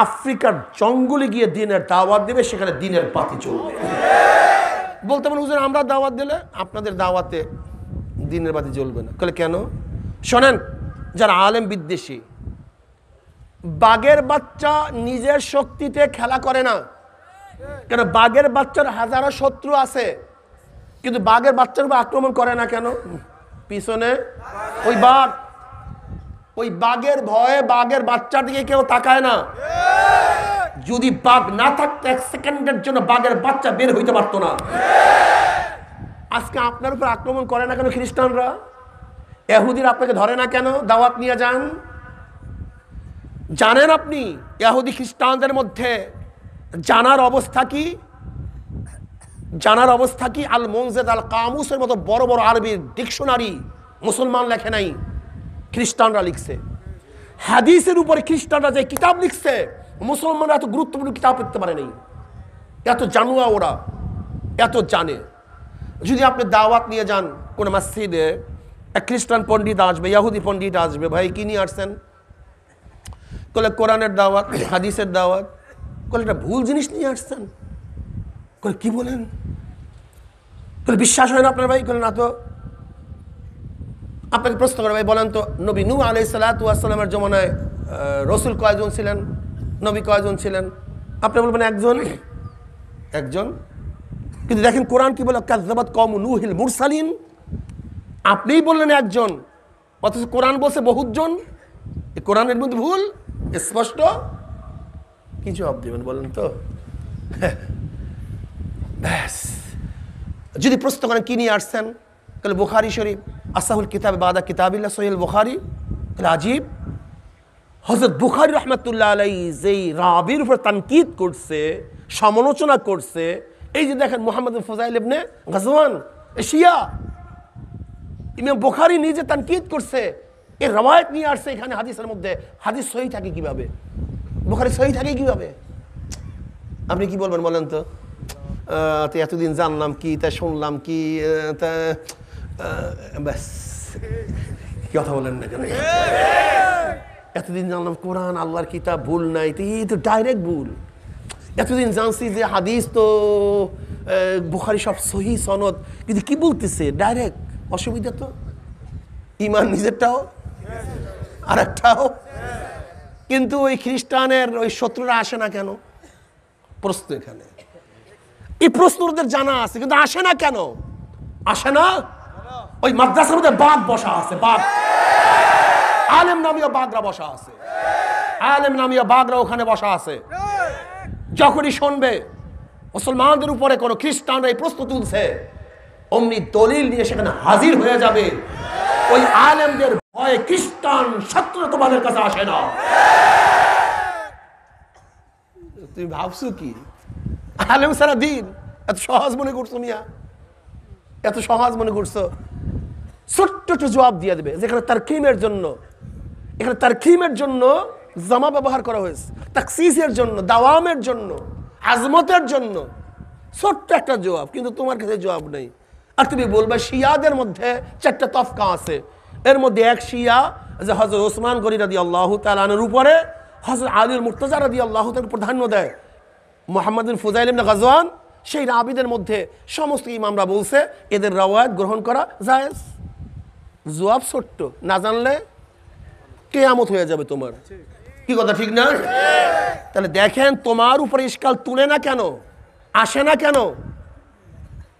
আফ্রিকার জঙ্গলে গিয়ে দিনের দাওয়াত দিবে, সেখানে দিনের বাতি জ্বলবে। বলতে পারেন, হুজুর আমরা দাওয়াত দিলে আপনাদের দাওয়াতে দিনের বাতি জ্বলবে না। তাহলে কেন? শোনেন, যারা আলেম বিদ্বেষী, বাঘের বাচ্চা নিজের শক্তিতে খেলা করে না, কেন? বাঘের বাচ্চার হাজারো শত্রু আছে, কিন্তু বাঘের বাচ্চার উপর আক্রমণ করে না কেন? পিছনে ওই বাঘ, ওই বাঘের ভয়ে বাঘের বাচ্চার দিকে কেউ তাকায় না। যদি বাঘ না থাকতো, এক সেকেন্ডের জন্য বাঘের বাচ্চা বের হইতে পারতো না। আজকে আপনার উপর আক্রমণ করে না কেন খ্রিস্টানরা? ইহুদিরা আপনাকে ধরে না কেন? দাওয়াত নিয়ে যান। জানেন আপনি ইহুদি খ্রিস্টানদের মধ্যে জানার অবস্থা কি? জানার অবস্থা কি? আল মুনজিদ আল কামুসের মতো বড় বড় আরবি ডিকশনারি মুসলমান লেখে নাই, খ্রিস্টানরা লিখছে। হাদিসের উপরে খ্রিস্টানরা যে কিতাব লিখছে, মুসলমানরা এত গুরুত্বপূর্ণ কিতাব লিখতে পারে নাই। এত জানুয়া ওরা, এত জানে। যদি আপনি দাওয়াত নিয়ে যান কোন মসজিদে, এক খ্রিস্টান পণ্ডিত আসবে, ইহুদি পণ্ডিত আসবে, ভাই কি নিয়ে আসছেন? বলে কোরআনের দাওয়াত, হাদিসের দাওয়াত। বলে এটা ভুল জিনিস নিয়ে আসছেন। বলে কি বলেন? বলে বিশ্বাস হয় না আপনার ভাই? বলে না তো। আপনাকে প্রশ্ন করে, ভাই বলেন তো, নবী নূহ আলাইহিস সালাতু ওয়াস সালামের জমানায় রসুল কয়জন ছিলেন? নবী কয়জন ছিলেন? আপনি বলবেন একজন, একজন। কিন্তু দেখেন কোরআন কি বলে, কাযযাবাত কওমু নূহিল মুরসালিন। আপনিই বললেন একজন, অথচ কোরআন বলছে বহুজন। এই কোরআনের মধ্যে ভুল স্পষ্ট। কি জবাব দেবেন বলেন তো? ব্যাস। যদি প্রশ্ন করেন কি নিয়ে আসছেন, তাহলে বুখারী শরীফ, আসাহুল কিতাব বাদা কিতাবিল্লাহ, সহিহ বুখারী। তাহলে আজীব, হযরত বুখারী রাহমাতুল্লাহ আলাইহি যেই রাবির উপর তানকিদ করছে, সমালোচনা করছে, এই যে দেখেন মুহাম্মদ বিন ফুযাইল ইবনে গাজওয়ান এশিয়া, ইমাম বুখারী নিজে তানকিদ করছে, এই রওয়ায়াত নিয়ে আসছে এখানে হাদিসের মধ্যে। হাদিস সহিহ থাকে কিভাবে? বুখারী সহিহ থাকে কিভাবে? আপনি কি বলবেন বলেন তো? এতদিন জানলাম কি, তা শুনলাম কি, তা ব্যাস কথা বলেন না কেন? এতদিন জানলাম কোরআন আল্লাহর কিতাব, ভুল নাই, এই তো ডাইরেক্ট ভুল। এতদিন জানছি যে হাদিস তো বুখারী সব সহিহ সনদ, কিন্তু কি বলতেছে ডাইরেক্ট, অসুবিধা তো। ইমান নিজেরটাও আর একটাও। কিন্তু ওই খ্রিস্টানের ওই শত্রুরা আসে না কেন? প্রশ্ন এখানে। এই প্রশ্ন ওদের জানা আছে, কিন্তু আসে না কেন? আসে না, ওই মাদ্রাসার মধ্যে বাঘ বসা আছে, বাঘ, আলেম নামীয় বাঘরা বসা আছে, আলেম নামীয় বাঘরা ওখানে বসা আছে। যখনই শুনবে মুসলমানদের উপরে কোনো খ্রিস্টানরা এই প্রশ্ন তুলছে, অমনি দলিল নিয়ে সেখানে হাজির হয়ে যাবে। ওই আলেমদের ভয়ে খ্রিস্টান শত্রু তোমাদের কাছে আসে না। তুমি ভাবছো কি আলেম সারা দিন এত সহজ মনে করছো? মিয়া এত সহজ মনে করছো? ছোট্ট একটু জবাব দিয়ে দেবে। যেখানে তারকিমের জন্য, এখানে তারকিমের জন্য জামা ব্যবহার করা হয়েছে, তাকসিসের জন্য, দাওয়ামের জন্য, আজমতের জন্য, ছোট্ট একটা জবাব, কিন্তু তোমার কাছে জবাব নেই। আর তুমি বলবে শিয়াদের মধ্যে 4টা তফকা আছে, এর মধ্যে এক শিয়া যে হযরত ওসমান গনি রাদিয়াল্লাহু তাআলা আনহুর উপরে হযরত আলীর মুর্তজা রাদিয়াল্লাহু তাআলা প্রাধান্য দেয়। মুহাম্মদ বিন ফুজাইল ইবনে গাজওয়ান সেই রাবিদের মধ্যে সমস্ত ইমামরা বলছে এদের রওয়ায়াত গ্রহণ করা জায়েজ। জবাব ছোট্ট, না জানলে কিয়ামত হয়ে যাবে তোমার। কি কথা ঠিক না? তাহলে দেখেন তোমার উপরে ইশকাল তুলে না কেন, আসে না কেন?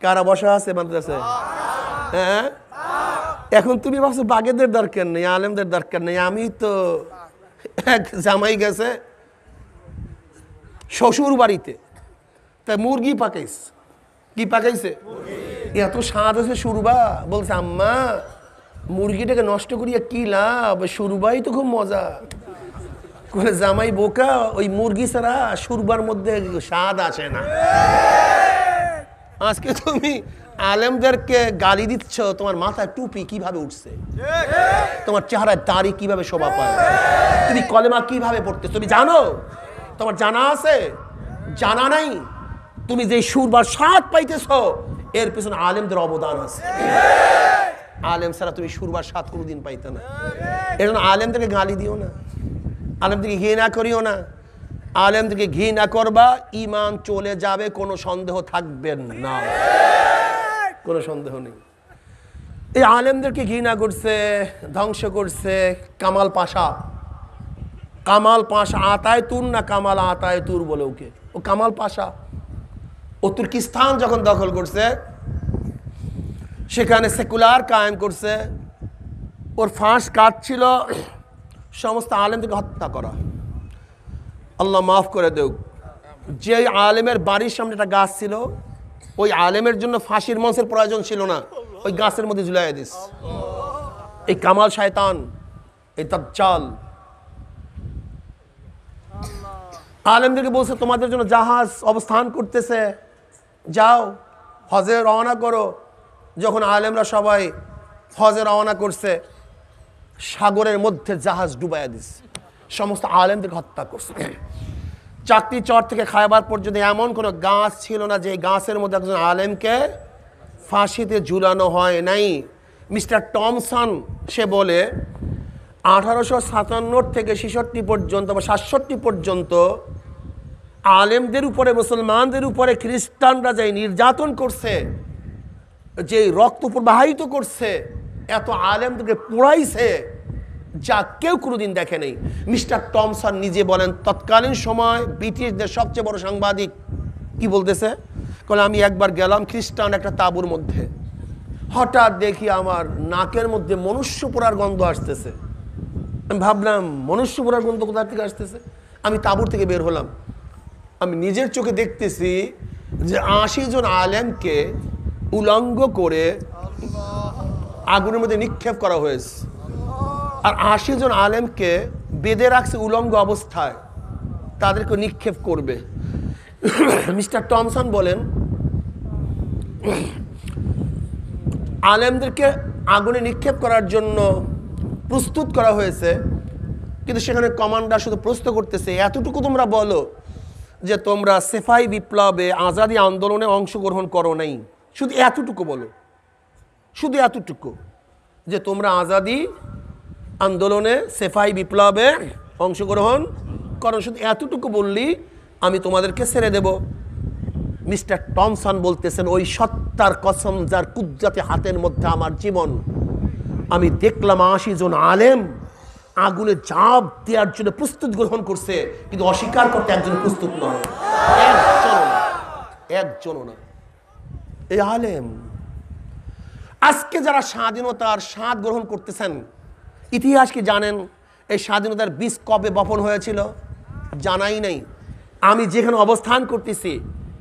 কারা বসা আছে মাদ্রাসায়? হ্যাঁ, এখন তুমি ভাবছো বাগেদের দরকার নেই, আলেমদের দরকার নেই। আমি তো এক জামাই গেছে শ্বশুর বাড়িতে, তাই মুরগি পাকাইছে। কি পাকাইছে? এত স্বাদ আছে সুরবা, বলছে আম্মা মুরগিটাকে নষ্ট করিয়া কি লাভ, সুরবাই তো খুব মজা। করে জামাই বোকা, ওই মুরগি ছাড়া সুরবার মধ্যে স্বাদ আসে না। আজকে তুমি আলেমদেরকে গালি দিচ্ছ, তোমার মাথায় টুপি কিভাবে উঠছে, তোমার চেহারায় দাড়ি কিভাবে শোভা পায়, তুমি কলেমা কিভাবে পড়তে তুমি জানো? তোমার জানা আছে? জানা নাই? তুমি যে সুরবার স্বাদ পাইতেছ এর পেছনে আলেমদের অবদান আছে। আলেম ছাড়া তুমি সুরবার স্বাদ কোনোদিন পাইতে না। এর জন্য আলেমদেরকে গালি দিও না, আলেমদেরকে ঘৃণা করিও না। আলেমদেরকে ঘৃণা করবা, ঈমান চলে যাবে, কোনো সন্দেহ থাকবে না, কোনো সন্দেহ নেই। এই আলেমদেরকে ঘৃণা করছে, ধ্বংস করছে কামাল পাশা। কামাল পাশা আতায় তুর না কামাল আতায় তুর বলে ওকে, ও কামাল পাশা। ও তুর্কিস্তান যখন দখল করছে সেখানে সেকুলার কায়েম করছে। ওর ফাঁস কাজ ছিল সমস্ত আলেমদেরকে হত্যা করা। আল্লাহ মাফ করে দেও। যে আলেমের বাড়ির সামনে একটা গাছ ছিল, ওই আলেমের জন্য ফাঁসির মঞ্চের প্রয়োজন ছিল না, ওই গাছের মধ্যে ঝুলাইয়া দিস। এই কামাল শয়তান, এই দাজ্জাল আলেমদেরকে বলছে তোমাদের জন্য জাহাজ অবস্থান করতেছে, যাও হজে রওনা করো। যখন আলেমরা সবাই হজে রওনা করছে, সাগরের মধ্যে জাহাজ ডুবাইয়া দিচ্ছে, সমস্ত আলেমদেরকে হত্যা করছে। চাকরি চর থেকে খায়বার পর্যন্ত এমন কোনো গাছ ছিল না যে গাছের মধ্যে একজন আলেমকে ফাঁসিতে ঝুলানো হয় নাই। মিস্টার টমসন সে বলে 1857 থেকে 66 পর্যন্ত বা 67 পর্যন্ত আলেমদের উপরে, মুসলমানদের উপরে খ্রিস্টানরা যে নির্যাতন করছে, যে রক্ত প্রবাহিত করছে, এত আলেমদেরকে পোড়াইছে যা কেউ কোনোদিন দেখে নেই। মিস্টার টমসন নিজে বলেন তৎকালীন সময় ব্রিটিশদের সবচেয়ে বড় সাংবাদিক কি বলতেছে, বলে আমি একবার গেলাম খ্রিস্টান একটা তাঁবুর মধ্যে, হঠাৎ দেখি আমার নাকের মধ্যে মনুষ্য পোড়ার গন্ধ আসতেছে। আমি ভাবলাম মনুষ্য পোড়ার গন্ধ কোথা থেকে আসতেছে? আমি তাঁবুর থেকে বের হলাম, আমি নিজের চোখে দেখতেছি যে 80 জন আলেমকে উলঙ্গ করে আগুনের মধ্যে নিক্ষেপ করা হয়েছে, আর 80 জন আলেমকে বেঁধে রাখছে উলঙ্গ অবস্থায়, তাদেরকে নিক্ষেপ করবে। মিস্টার টমসন বলেন আলেমদেরকে আগুনে নিক্ষেপ করার জন্য প্রস্তুত করা হয়েছে, কিন্তু সেখানে কমান্ডার শুধু প্রশ্ন করতেছে এতটুকু তোমরা বলো যে তোমরা সেফাই বিপ্লবে আজাদি আন্দোলনে অংশগ্রহণ করো নাই, শুধু এতটুকু বলো, শুধু এতটুকু যে তোমরা আজাদি আন্দোলনে সেফাই বিপ্লবে অংশগ্রহণ করো, শুধু এতটুকু বললি আমি তোমাদেরকে ছেড়ে দেব। মিস্টার টমসন বলতেছেন ওই সত্তার কসম যার কুদরতে হাতের মধ্যে আমার জীবন, আমি দেখলাম 80 জন আলেম আগুনে ঝাঁপ দেওয়ার জন্য প্রস্তুত গ্রহণ করছে, কিন্তু অস্বীকার করতে একজন প্রস্তুত নয়। একজনও না। এই আলেম আজকে যারা স্বাধীনতার স্বাদ গ্রহণ করতেছেন, ইতিহাস কি জানেন এই স্বাধীনতার বীজ কবে বপন হয়েছিল? জানাই নাই। আমি যেখানে অবস্থান করতেছি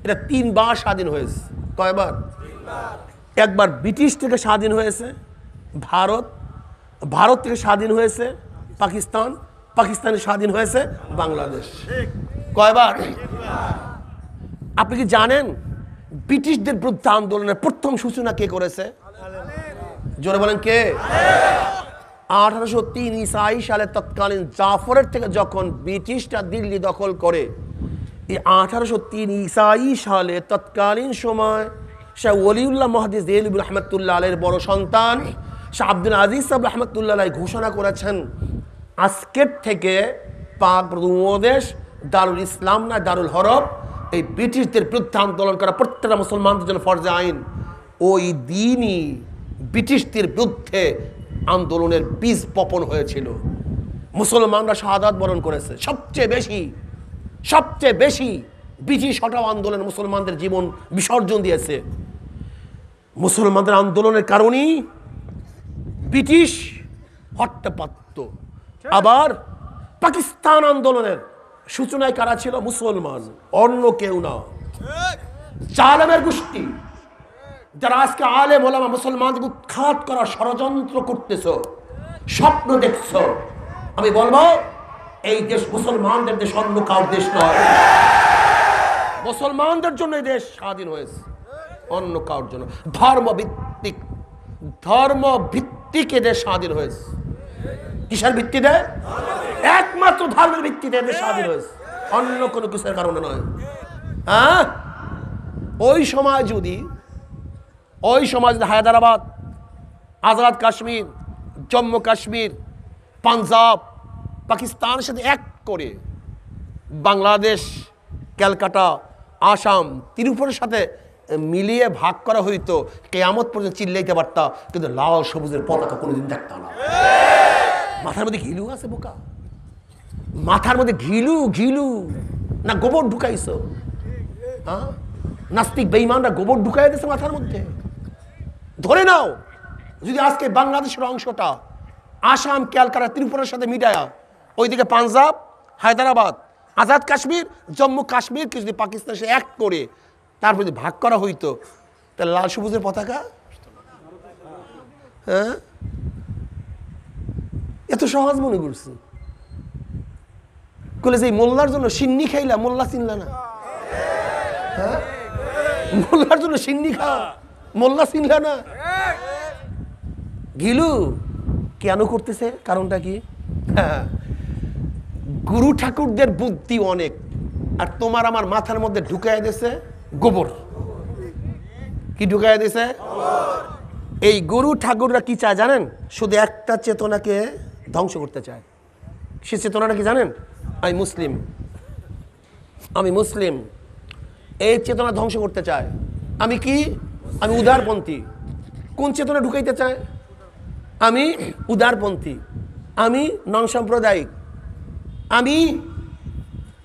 এটা 3 বার স্বাধীন হয়েছে। কয়বার? একবার ব্রিটিশ থেকে স্বাধীন হয়েছে ভারত, ভারত থেকে স্বাধীন হয়েছে পাকিস্তান, পাকিস্তানে স্বাধীন হয়েছে বাংলাদেশ। কয়বার? আপনি কি জানেন ব্রিটিশদের বিরুদ্ধে আন্দোলনের প্রথম সূচনা কে করেছে? জোরে বলেন কে? 1803 ঈসাই সালে তৎকালীন জাফরের থেকে যখন ব্রিটিশরা দিল্লি দখল করে, এই 1803 ঈসাই সালে তৎকালীন সময় শাহ ওলিউল্লাহ মুহাদ্দিস দেহলভী রাহমাতুল্লাহ আলাইহির বড় সন্তান শাহ আব্দুল আজিজ সাহেব রাহমাতুল্লাহ আলাইহি ঘোষণা করেছেন, আজকের থেকে পাক উপমহাদেশ দারুল ইসলাম না দারুল হরব, এই ব্রিটিশদের বিরুদ্ধে আন্দোলন করা প্রত্যেকটা মুসলমানদের জন্য ফরজে আইন। ওই দিনই ব্রিটিশদের বিরুদ্ধে আন্দোলনের বীজ বপন হয়েছিল। মুসলমানরা শাহাদাত বরণ করেছে। সবচেয়ে বেশি ব্রিটিশ হটাও আন্দোলনে মুসলমানদের জীবন বিসর্জন দিয়েছে। মুসলমানদের আন্দোলনের কারণেই ব্রিটিশ হট্টে পারত। আবার পাকিস্তান আন্দোলনের সূচনায় কারা ছিল? মুসলমান, অন্য কেউ না। জালেমের গোষ্ঠী যারা আজকে আলেম ওলামা মুসলমানদের উৎখাত করার ষড়যন্ত্র করতেছ, স্বপ্ন দেখছ, আমি বলবো এই দেশ মুসলমানদের দেশ, অন্য কার দেশ নয়। মুসলমানদের জন্য এই দেশ স্বাধীন হয়েছে, অন্য কার জন্য। ধর্ম ভিত্তিক দেশ স্বাধীন হয়েছে। কিসের ভিত্তিতে? একমাত্র ধর্মের ভিত্তিতে দেশ স্বাধীন হয়েছে, অন্য কোনো কিছুর কারণে নয়। হ্যাঁ, ওই সময় যদি হায়দ্রাবাদ, আজাদ কাশ্মীর, জম্মু কাশ্মীর, পাঞ্জাব পাকিস্তানের সাথে এক করে বাংলাদেশ, ক্যালকাটা, আসাম, ত্রিপুরার সাথে মিলিয়ে ভাগ করা হইতো, কিয়ামত পর্যন্ত চিল্লাইতে পারতা, কিন্তু লাল সবুজের পতাকা কোনোদিন দেখতা না। মাথার মধ্যে ঘিলু আছে বোকা? মাথার মধ্যে ঘিলু না গোবর ঢুকাইছো? হ্যাঁ, নাস্তিক বেঈমানরা গোবর ঢুকাই দিয়েছে মাথার মধ্যে। ধরে নাও যদি আজকে বাংলাদেশের অংশটা আসাম, ক্যালকাটা, ত্রিপুরার সাথে মিটায়া ওইদিকে পাঞ্জাব, হায়দ্রাবাদ, আজাদ কাশ্মীর, জম্মু কাশ্মীরকে যদি পাকিস্তানের সাথে এক করে তারপর যদি ভাগ করা হইতো, তাহলে লাল সবুজের পতাকা? হ্যাঁ, এত সহজ মনে করছি? বলে যে মোল্লার জন্য সিন্নি খাইলা, মোল্লা চিনলা না? হ্যাঁ, মোল্লার জন্য সিন্নি খাও, মোল্লা চিনলা না? গিলু কেন করতেছে? কারণটা কি? হ্যাঁ, গুরু ঠাকুরদের বুদ্ধি অনেক, আর তোমার আমার মাথার মধ্যে ঢুকাই দিয়েছে গোবর। কি ঢুকাই দিয়েছে? এই গুরু ঠাকুররা কি চায় জানেন? শুধু একটা চেতনাকে ধ্বংস করতে চায়। সে চেতনাটা কি জানেন? আমি মুসলিম, এই চেতনা ধ্বংস করতে চায়। আমি কি? আমি উদারপন্থী। কোন চেতনা ঢুকাইতে চায়? আমি উদারপন্থী, আমি নন সাম্প্রদায়িক, আমি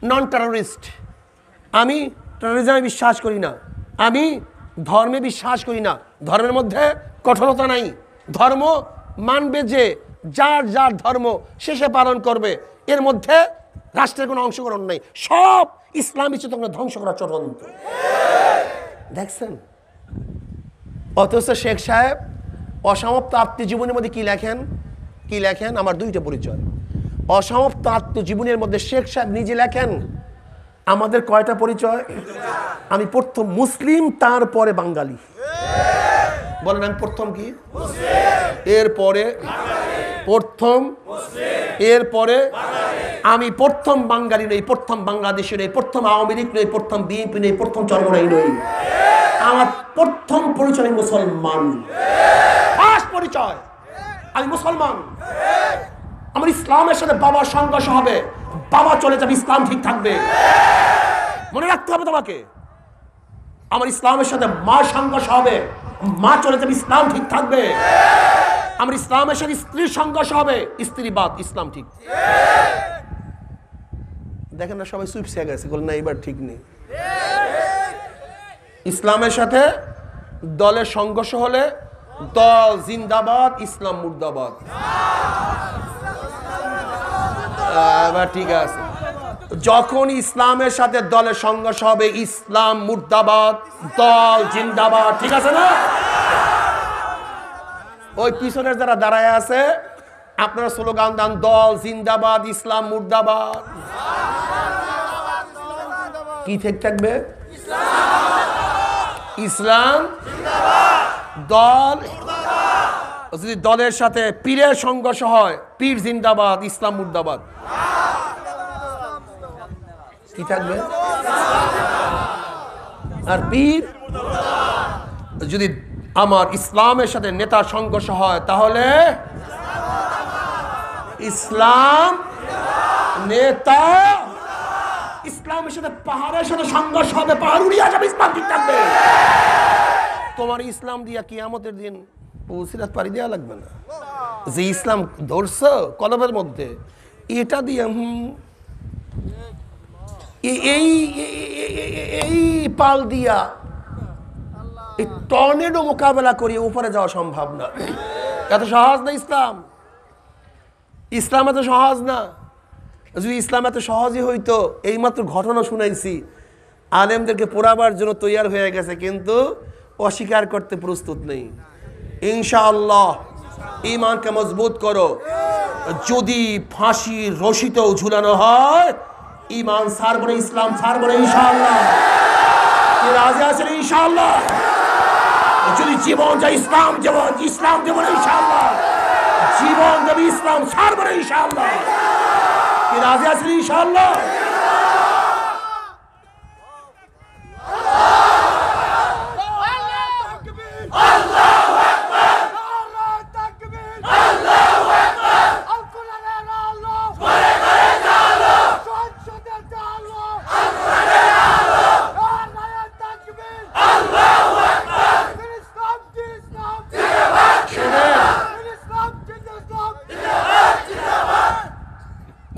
নন টেররিস্ট, আমি টেররিজমে বিশ্বাস করি না, আমি ধর্মে বিশ্বাস করি না, ধর্মের মধ্যে কঠোরতা নাই, ধর্ম মানবে যে যার যার ধর্ম শেষে পালন করবে, এর মধ্যে রাষ্ট্রের কোনো অংশগ্রহণ নাই। সব ইসলামী চেতনা ধ্বংস করার চক্রান্ত। দেখছেন? অথচ শেখ সাহেব অসমাপ্ত আত্মজীবনের মধ্যে কি লেখেন? আমার দুইটা পরিচয়। অসমাপ্ত আত্মজীবনের মধ্যে শেখ সাহেব নিজে লেখেন, আমাদের কয়টা পরিচয়? আমি প্রথম মুসলিম, তারপরে বাঙালি। বলেন আমি প্রথম কি? এরপরে প্রথম, এরপরে আমি প্রথম বাঙালি নই, প্রথম বাংলাদেশি নই, প্রথম আওয়ামী লীগ নই, প্রথম বিএনপি নই, প্রথম চরমনাই নই। আমার প্রথম পরিচয় মুসলমান। ফার্স্ট পরিচয় আমি মুসলমান। আমার ইসলামের সাথে বাবার সংঘর্ষ হবে, বাবা চলে যাবে, ইসলাম ঠিক থাকবে। মনে রাখতে হবে তোমাকে, আমার ইসলামের সাথে মা সংঘর্ষ হবে, মা চলে যাবে, ইসলাম ঠিক থাকবে। আমার ইসলামের সাথে স্ত্রীর সংঘর্ষ হবে, স্ত্রী বাদ, ইসলাম ঠিক। দেখেন না সবাই চুপ হয়ে গেছে, বল না এবার ঠিক নেই। ইসলামের সাথে দলের সংঘর্ষ হলে দল জিন্দাবাদ, ইসলাম মুর্দাবাদ। এবার ঠিক আছে, যখন ইসলামের সাথে দলের সংঘর্ষ হবে ইসলাম মুর্দাবাদ, দল জিন্দাবাদ। ঠিক আছে না? ওই পিছনের যারা দাঁড়ায় আছে আপনারা স্লোগান দেন, দল জিন্দাবাদ, ইসলাম মুর্দাবাদ। কি ঠিক থাকবে? ইসলাম দল। যদি দলের সাথে পীরের সংঘর্ষ হয়, পীর জিন্দাবাদ, ইসলাম মুর্দাবাদ। কি থাকবে? আর পীর যদি আমার ইসলামের সাথে নেতার সংঘর্ষ হয় তাহলে ইসলাম নেতা। ইসলামের সাথে পাহাড়ের সাথে সংঘর্ষ হবে, পাহাড় উড়িয়ে যাবে, ইসলাম ঠিক থাকবে। তোমার ইসলাম দিয়া কিয়ামতের দিন পৌঁছিরাত পারি দেওয়া লাগবে না। যে ইসলাম ধরছ কলমের মধ্যে, এটা দিয়ে এই পাল দিয়া এই টর্নেডো মোকাবেলা করিয়ে উপরে যাওয়া সম্ভব না। এত সহজ না ইসলাম। ইসলাম এত সহজ না। যদি ইসলাম এত সহজই হইতো, এইমাত্র ঘটনা শুনাইছি, আলেমদেরকে পোড়াবার জন্য তৈয়ার হয়ে গেছে, কিন্তু অস্বীকার করতে প্রস্তুত নেই। ইনশাআল্লাহ ঈমানকে মজবুত করো। যদি ফাঁসির রশিতেও ঝুলানো হয় ঈমান ছাড়বো না, ইসলাম ছাড়বো না ইনশাআল্লাহ। কি রাজি আছেন ইনশাআল্লাহ? যদি জীবন যায় ইসলাম জীবন, ইসলাম দেব না ইনশাআল্লাহ। জীবন দেব, ইসলাম ছাড়বো না ইনশাআল্লাহ। কি রাজি আছেন ইনশাআল্লাহ?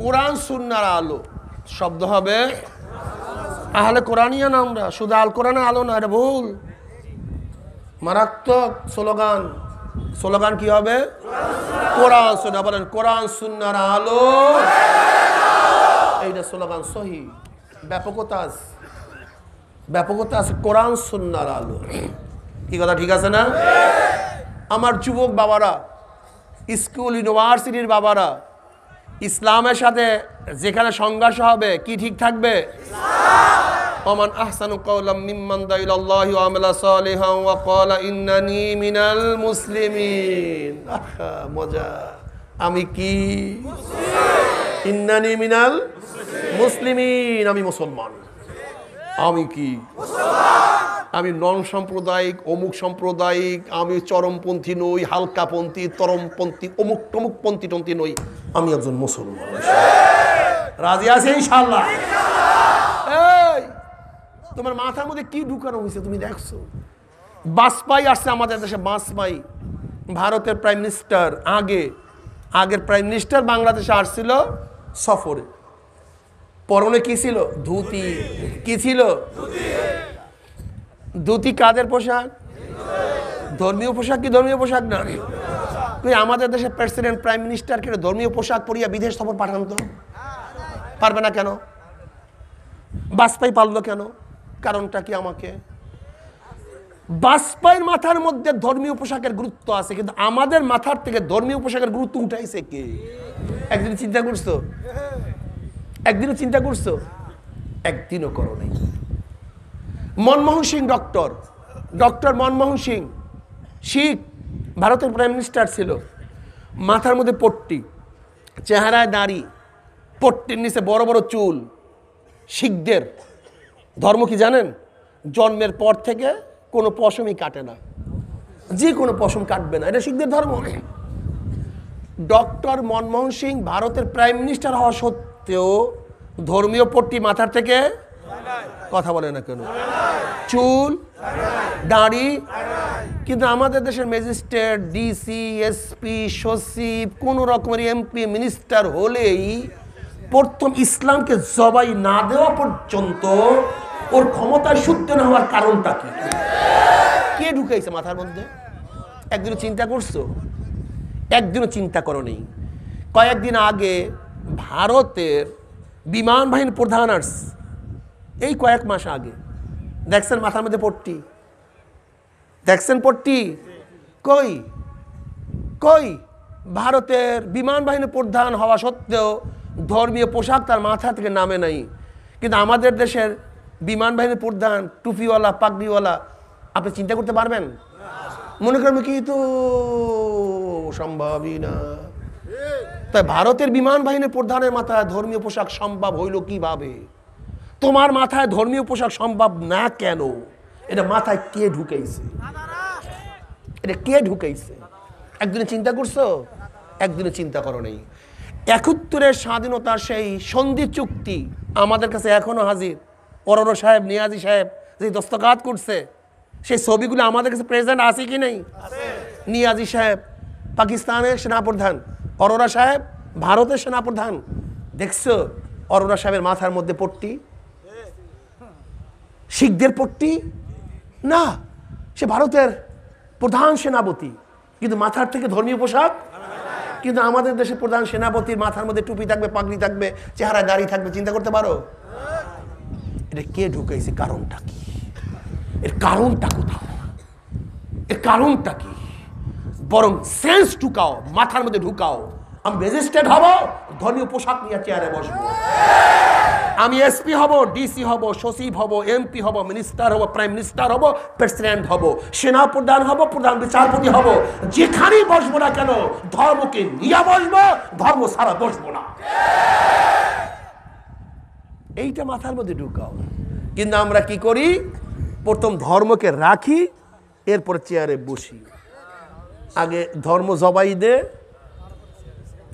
কোরআন সুন্নাহর আলো শব্দ হবে আহলে কোরআনিয়া না। আমরা শুধু আল কোরআনের আলো না, এটা ভুল, মারাত্মক স্লোগান। স্লোগান কি হবে? কোরআন সুন্নাহ। বলেন কোরআন সুন্নাহর আলো। এইটা স্লোগান সহি। ব্যাপকতা আছে, ব্যাপকতা আছে। কোরআন সুন্নাহর আলো, কি কথা ঠিক আছে না? আমার যুবক বাবারা, স্কুল ইউনিভার্সিটির বাবারা, ইসলামের সাথে যেখানে সংঘর্ষ হবে কি ঠিক থাকবে? ওমান আহসানু কাওলাম মিম্মান দা ইলাল্লাহি ওয়া আমালা সালিহান ওয়া ক্বালা ইন্নানি মিনাল মুসলিমিন। মজা। আমি কি মুসলিম। ইন্নানি মিনাল মুসলিমিন, আমি মুসলমান। আমি কি মুসলমান। আমি নন সাম্প্রদায়িক, অমুক সাম্প্রদায়িক, আমি চরমপন্থী নই, হালকাপন্থী, তরমপন্থী, অমুক টমুকপন্থী টন্থী নই, আমি একজন মুসলমান। রাজি আছে ইনশাআল্লাহ? এই তোমার মাথার মধ্যে কি ঢুকানো হয়েছে তুমি দেখছো? বাজপাই আসছে আমাদের দেশে, বাজপাই ভারতের প্রাইম মিনিস্টার, আগের প্রাইম মিনিস্টার বাংলাদেশে আসছিল সফরে। পরনে কি ছিল? ধুতি। কি ছিল? ধুতি কাদের পোশাক? ধর্মীয় পোশাক কি ধর্মীয় পোশাক না? তুই আমাদের দেশের প্রেসিডেন্ট প্রাইম মিনিস্টারকে ধর্মীয় পোশাক পরিয়া বিদেশ সফর পাঠান তো পারবে না কেন? বাজপাই পারলো কেন? কারণটা কি? আমাকে বাজপাইয়ের মাথার মধ্যে ধর্মীয় পোশাকের গুরুত্ব আছে, কিন্তু আমাদের মাথার থেকে ধর্মীয় পোশাকের গুরুত্ব উঠাইছে কে? একদিন চিন্তা করছো? একদিনও চিন্তা করছো? একদিনও করো নাই। মনমোহন সিং, ডক্টর মনমোহন সিং, শিখ, ভারতের প্রাইম মিনিস্টার ছিল। মাথার মধ্যে পট্টি, চেহারায় দাড়ি, পট্টির নিচে বড় বড় চুল। শিখদের ধর্ম কি জানেন? জন্মের পর থেকে কোনো পশমই কাটে না, যে কোনো পশম কাটবে না, এটা শিখদের ধর্ম। ডক্টর মনমোহন সিং ভারতের প্রাইম মিনিস্টার হওয়া সত্ত্বেও ধর্মীয় পট্টি মাথার থেকে, কথা বলে না কেন, চুল দাড়ি। কিন্তু আমাদের দেশের ম্যাজিস্ট্রেট, ডিসি, এসপি, সচিব, কোন রকমের এমপি, মিনিস্টার হলেই প্রথম ইসলামকে জবাই না দেওয়া পর্যন্ত ওর ক্ষমতায় শুদ্ধ না হওয়ার কারণটা কি? কে ঢুকাইছে মাথার মধ্যে? একদিনও চিন্তা করছো? একদিনও চিন্তা করো নেই। কয়েকদিন আগে ভারতের বিমান বাহিনীর প্রধান আসছে, এই কয়েক মাস আগে। দেখছেন মাথার মধ্যে পট্টি? দেখছেন পট্টি? কই কই ভারতের বিমান বাহিনীর প্রধান হওয়া সত্ত্বেও ধর্মীয় পোশাক তার মাথা থেকে নামে নাই। কিন্তু আমাদের দেশের বিমান বাহিনীর প্রধান টুপিওয়ালা পাগড়িওয়ালা, আপনি চিন্তা করতে পারবেন? মনে করেন কি তো সম্ভবই না। তাই ভারতের বিমান বাহিনীর প্রধানের মাথায় ধর্মীয় পোশাক সম্ভব হইল কিভাবে? তোমার মাথায় ধর্মীয় পোশাক সম্ভব না কেন? এটা মাথায় কে ঢুকাইছে? এটা কে ঢুকাইছে? একদিনে চিন্তা করছো? একদিনে চিন্তা করো নেই। ৭১-এর স্বাধীনতার সেই সন্ধি চুক্তি আমাদের কাছে এখনো হাজির। অরোরা সাহেব, নিয়াজি সাহেব যে দস্তখত করছে, সেই ছবিগুলো আমাদের কাছে প্রেজেন্ট আছে কি নেই? নিয়াজি সাহেব পাকিস্তানের সেনাপ্রধান, অরোরা সাহেব ভারতের সেনাপ্রধান। দেখছো অরোরা সাহেবের মাথার মধ্যে পট্টি? শিখদের পট্টি না, সে ভারতের প্রধান সেনাপতি, কিন্তু মাথার থেকে ধর্মীয় পোশাক। কিন্তু আমাদের দেশের প্রধান সেনাপতির মাথার মধ্যে টুপি থাকবে, পাগড়ি থাকবে, চেহারায় দাড়ি থাকবে। চিন্তা করতে পারো? এটা কে ঢুকাইছে? কারণটা কি? এর কারণটা কোথাও? এর কারণটা কি? বরং সেন্স ঢুকাও, মাথার মধ্যে ঢুকাও। আমি ম্যাজিস্ট্রেট হব, ধর্মীয় পোশাক নিয়ে চেয়ারে বসবো। আমি এসপি হব, ডিসি হব, সচিব হব, এমপি হব, মিনিস্টার হব, প্রাইম মিনিস্টার হব, প্রেসিডেন্ট হব, সেনা প্রধান হব, প্রধান বিচারপতি হব। যেখানেই বসবো না কেন ধর্মকে নিয়ে বসবো, ধর্ম ছাড়া বসবো না। এইটা মাথার মধ্যে ঢুকাও। কিন্তু আমরা কি করি? প্রথম ধর্মকে রাখি, এরপর চেয়ারে বসি। আগে ধর্ম জবাই দে,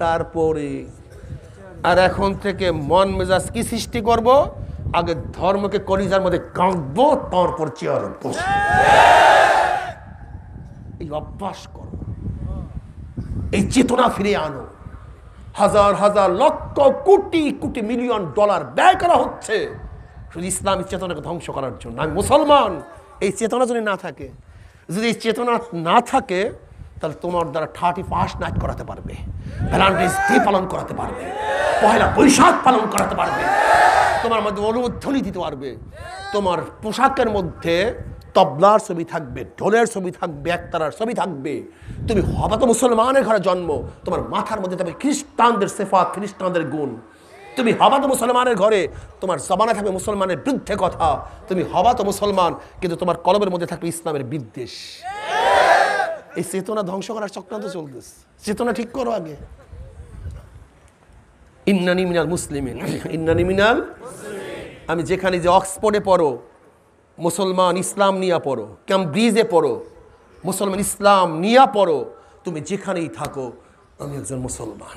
তারপরে। আর এখন থেকে মন মেজাজ কি সৃষ্টি করব? আগে ধর্মকে কলিজার মধ্যে গাঁথবো, তারপর চেয়ারে বসবো। এই অভ্যাস করো, এই চেতনা ফিরে আনো। হাজার হাজার লক্ষ কোটি কোটি মিলিয়ন ডলার ব্যয় করা হচ্ছে শুধু ইসলামী চেতনাকে ধ্বংস করার জন্য। আমি মুসলমান, এই চেতনা যদি না থাকে, যদি এই চেতনা না থাকে, তাহলে তোমার দ্বারা 31 নাইট করাতে পারবে, ভ্যালেন্টাইন্স ডে পালন করাতে পারবে, পহেলা বৈশাখ পালন করাতে পারবে, তোমার মধ্যে অনুধ্বনি দিতে পারবে। তোমার পোশাকের মধ্যে তবলার ছবি থাকবে, ঢোলের ছবি থাকবে, একতারার ছবি থাকবে। তুমি হবা তো মুসলমানের ঘরে জন্ম, তোমার মাথার মধ্যে থাকবে খ্রিস্টানদের সেফাত, খ্রিস্টানদের গুণ। তুমি হবা তো মুসলমানের ঘরে, তোমার জবানে থাকবে মুসলমানের বিরুদ্ধে কথা। তুমি হবা তো মুসলমান, কিন্তু তোমার কলমের মধ্যে থাকবে ইসলামের বিদ্বেষ। এই চেতনা ধ্বংস করার চক্রান্ত চলতেছে। চেতনা ঠিক করো আগে। ইন্নানি মিনাল মুসলিমিন, ইন্নানি মিনাল। আমি যেখানে যে অক্সফোর্ডে পড়ো, মুসলমান ইসলাম নিয়ে পড়ো, ক্যামব্রিজে পড়ো, মুসলমান ইসলাম নিয়ে পড়ো, তুমি যেখানেই থাকো, আমি একজন মুসলমান।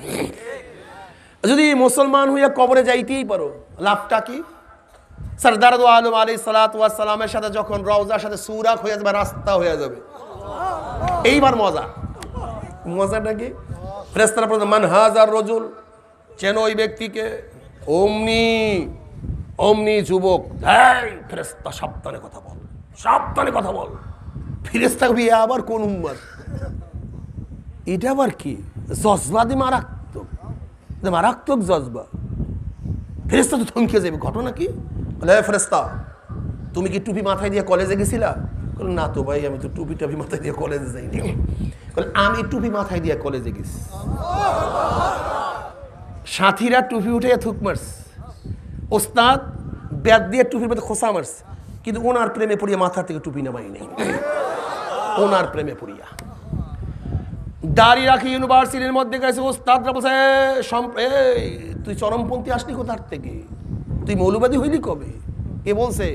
যদি মুসলমান হইয়া কবরে যাইতেই পারো, লাভটা কি? সরদার দো আলম আলাইহিস সালাতু ওয়াস সালামের সাথে যখন রওজার সাথে সুরাক হয়ে যাবে, রাস্তা হয়ে যাবে, এইবার মজা। মজাটা কি? ফেরেশতারা বলেন মান হাজার রজুল, চেনো ওই ব্যক্তিকে। অমনি অমনি যুবক, এই ফেরেশতা সাবধানে কথা বল, সাবধানে কথা বল। ফেরেশতা কবি আবার কোন উম্মত? এটা আবার কি জজবা? দি মারাত্মক, মারাত্মক জজবা। ফেরেশতা তো থমকে যাবে। ঘটনা কি? বলে ফেরেশতা, তুমি কি টুপি মাথায় দিয়ে কলেজে গেছিলা? বলে না তো ভাই, আমি তো টুপি টাপি মাথায় দিয়ে কলেজে যাইনি। বলে আমি টুপি মাথায় দিয়ে কলেজে গেছি। সাথীরা টুপি উঠে থুক মারছে, ওস্তাদ ব্যাট দিয়ে টুপির মধ্যে খোসা মারছে, কিন্তু ওনার প্রেমে পড়িয়া মাথা থেকে টুপি নামাই নেই। ওনার প্রেমে পড়িয়া দাড়ি রাখি ইউনিভার্সিটির মধ্যে গেছে, ওস্তাদরা বলছে তুই চরমপন্থী আসলি কোথার থেকে? তুই মৌলবাদী হইলি কবে? কে বলছে?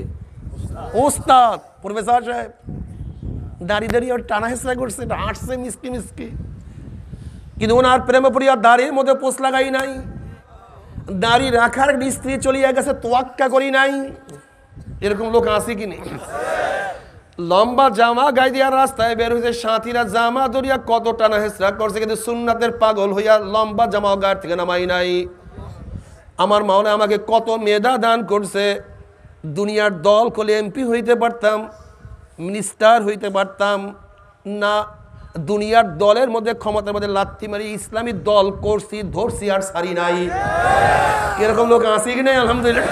ওস্তাদ প্রফেসর সাহেব। দাড়ি দাঁড়িয়ে টানা হেসরা করছে, হাঁটছে মিসকি মিসকি, কিন্তু ওনার প্রেমে পড়িয়া দাড়ির মধ্যে পোষ লাগাই নাই, দাড়ি রাখার স্ত্রী চলিয়া গেছে, তোয়াক্কা করি নাই। এরকম লোক আছে কি নেই? লম্বা জামা গায়ে দিয়া রাস্তায় বের হয়েছে, সাথীরা জামা ধরিয়া কত টানা হেসরা করছে, কিন্তু সুন্নাতের পাগল হইয়া লম্বা জামা গায়ের থেকে নামাই নাই। আমার মাওলা আমাকে কত মেধা দান করছে, দুনিয়ার দল করলে এমপি হইতে পারতাম, মিনিস্টার হইতে পারতাম না। দুনিয়ার দলের মধ্যে ক্ষমতার মধ্যে লাত্তি মারি ইসলামী দল করছি, ধরছি আর সারি নাই। এরকম লোক আছে কি নাই? আলহামদুলিল্লাহ,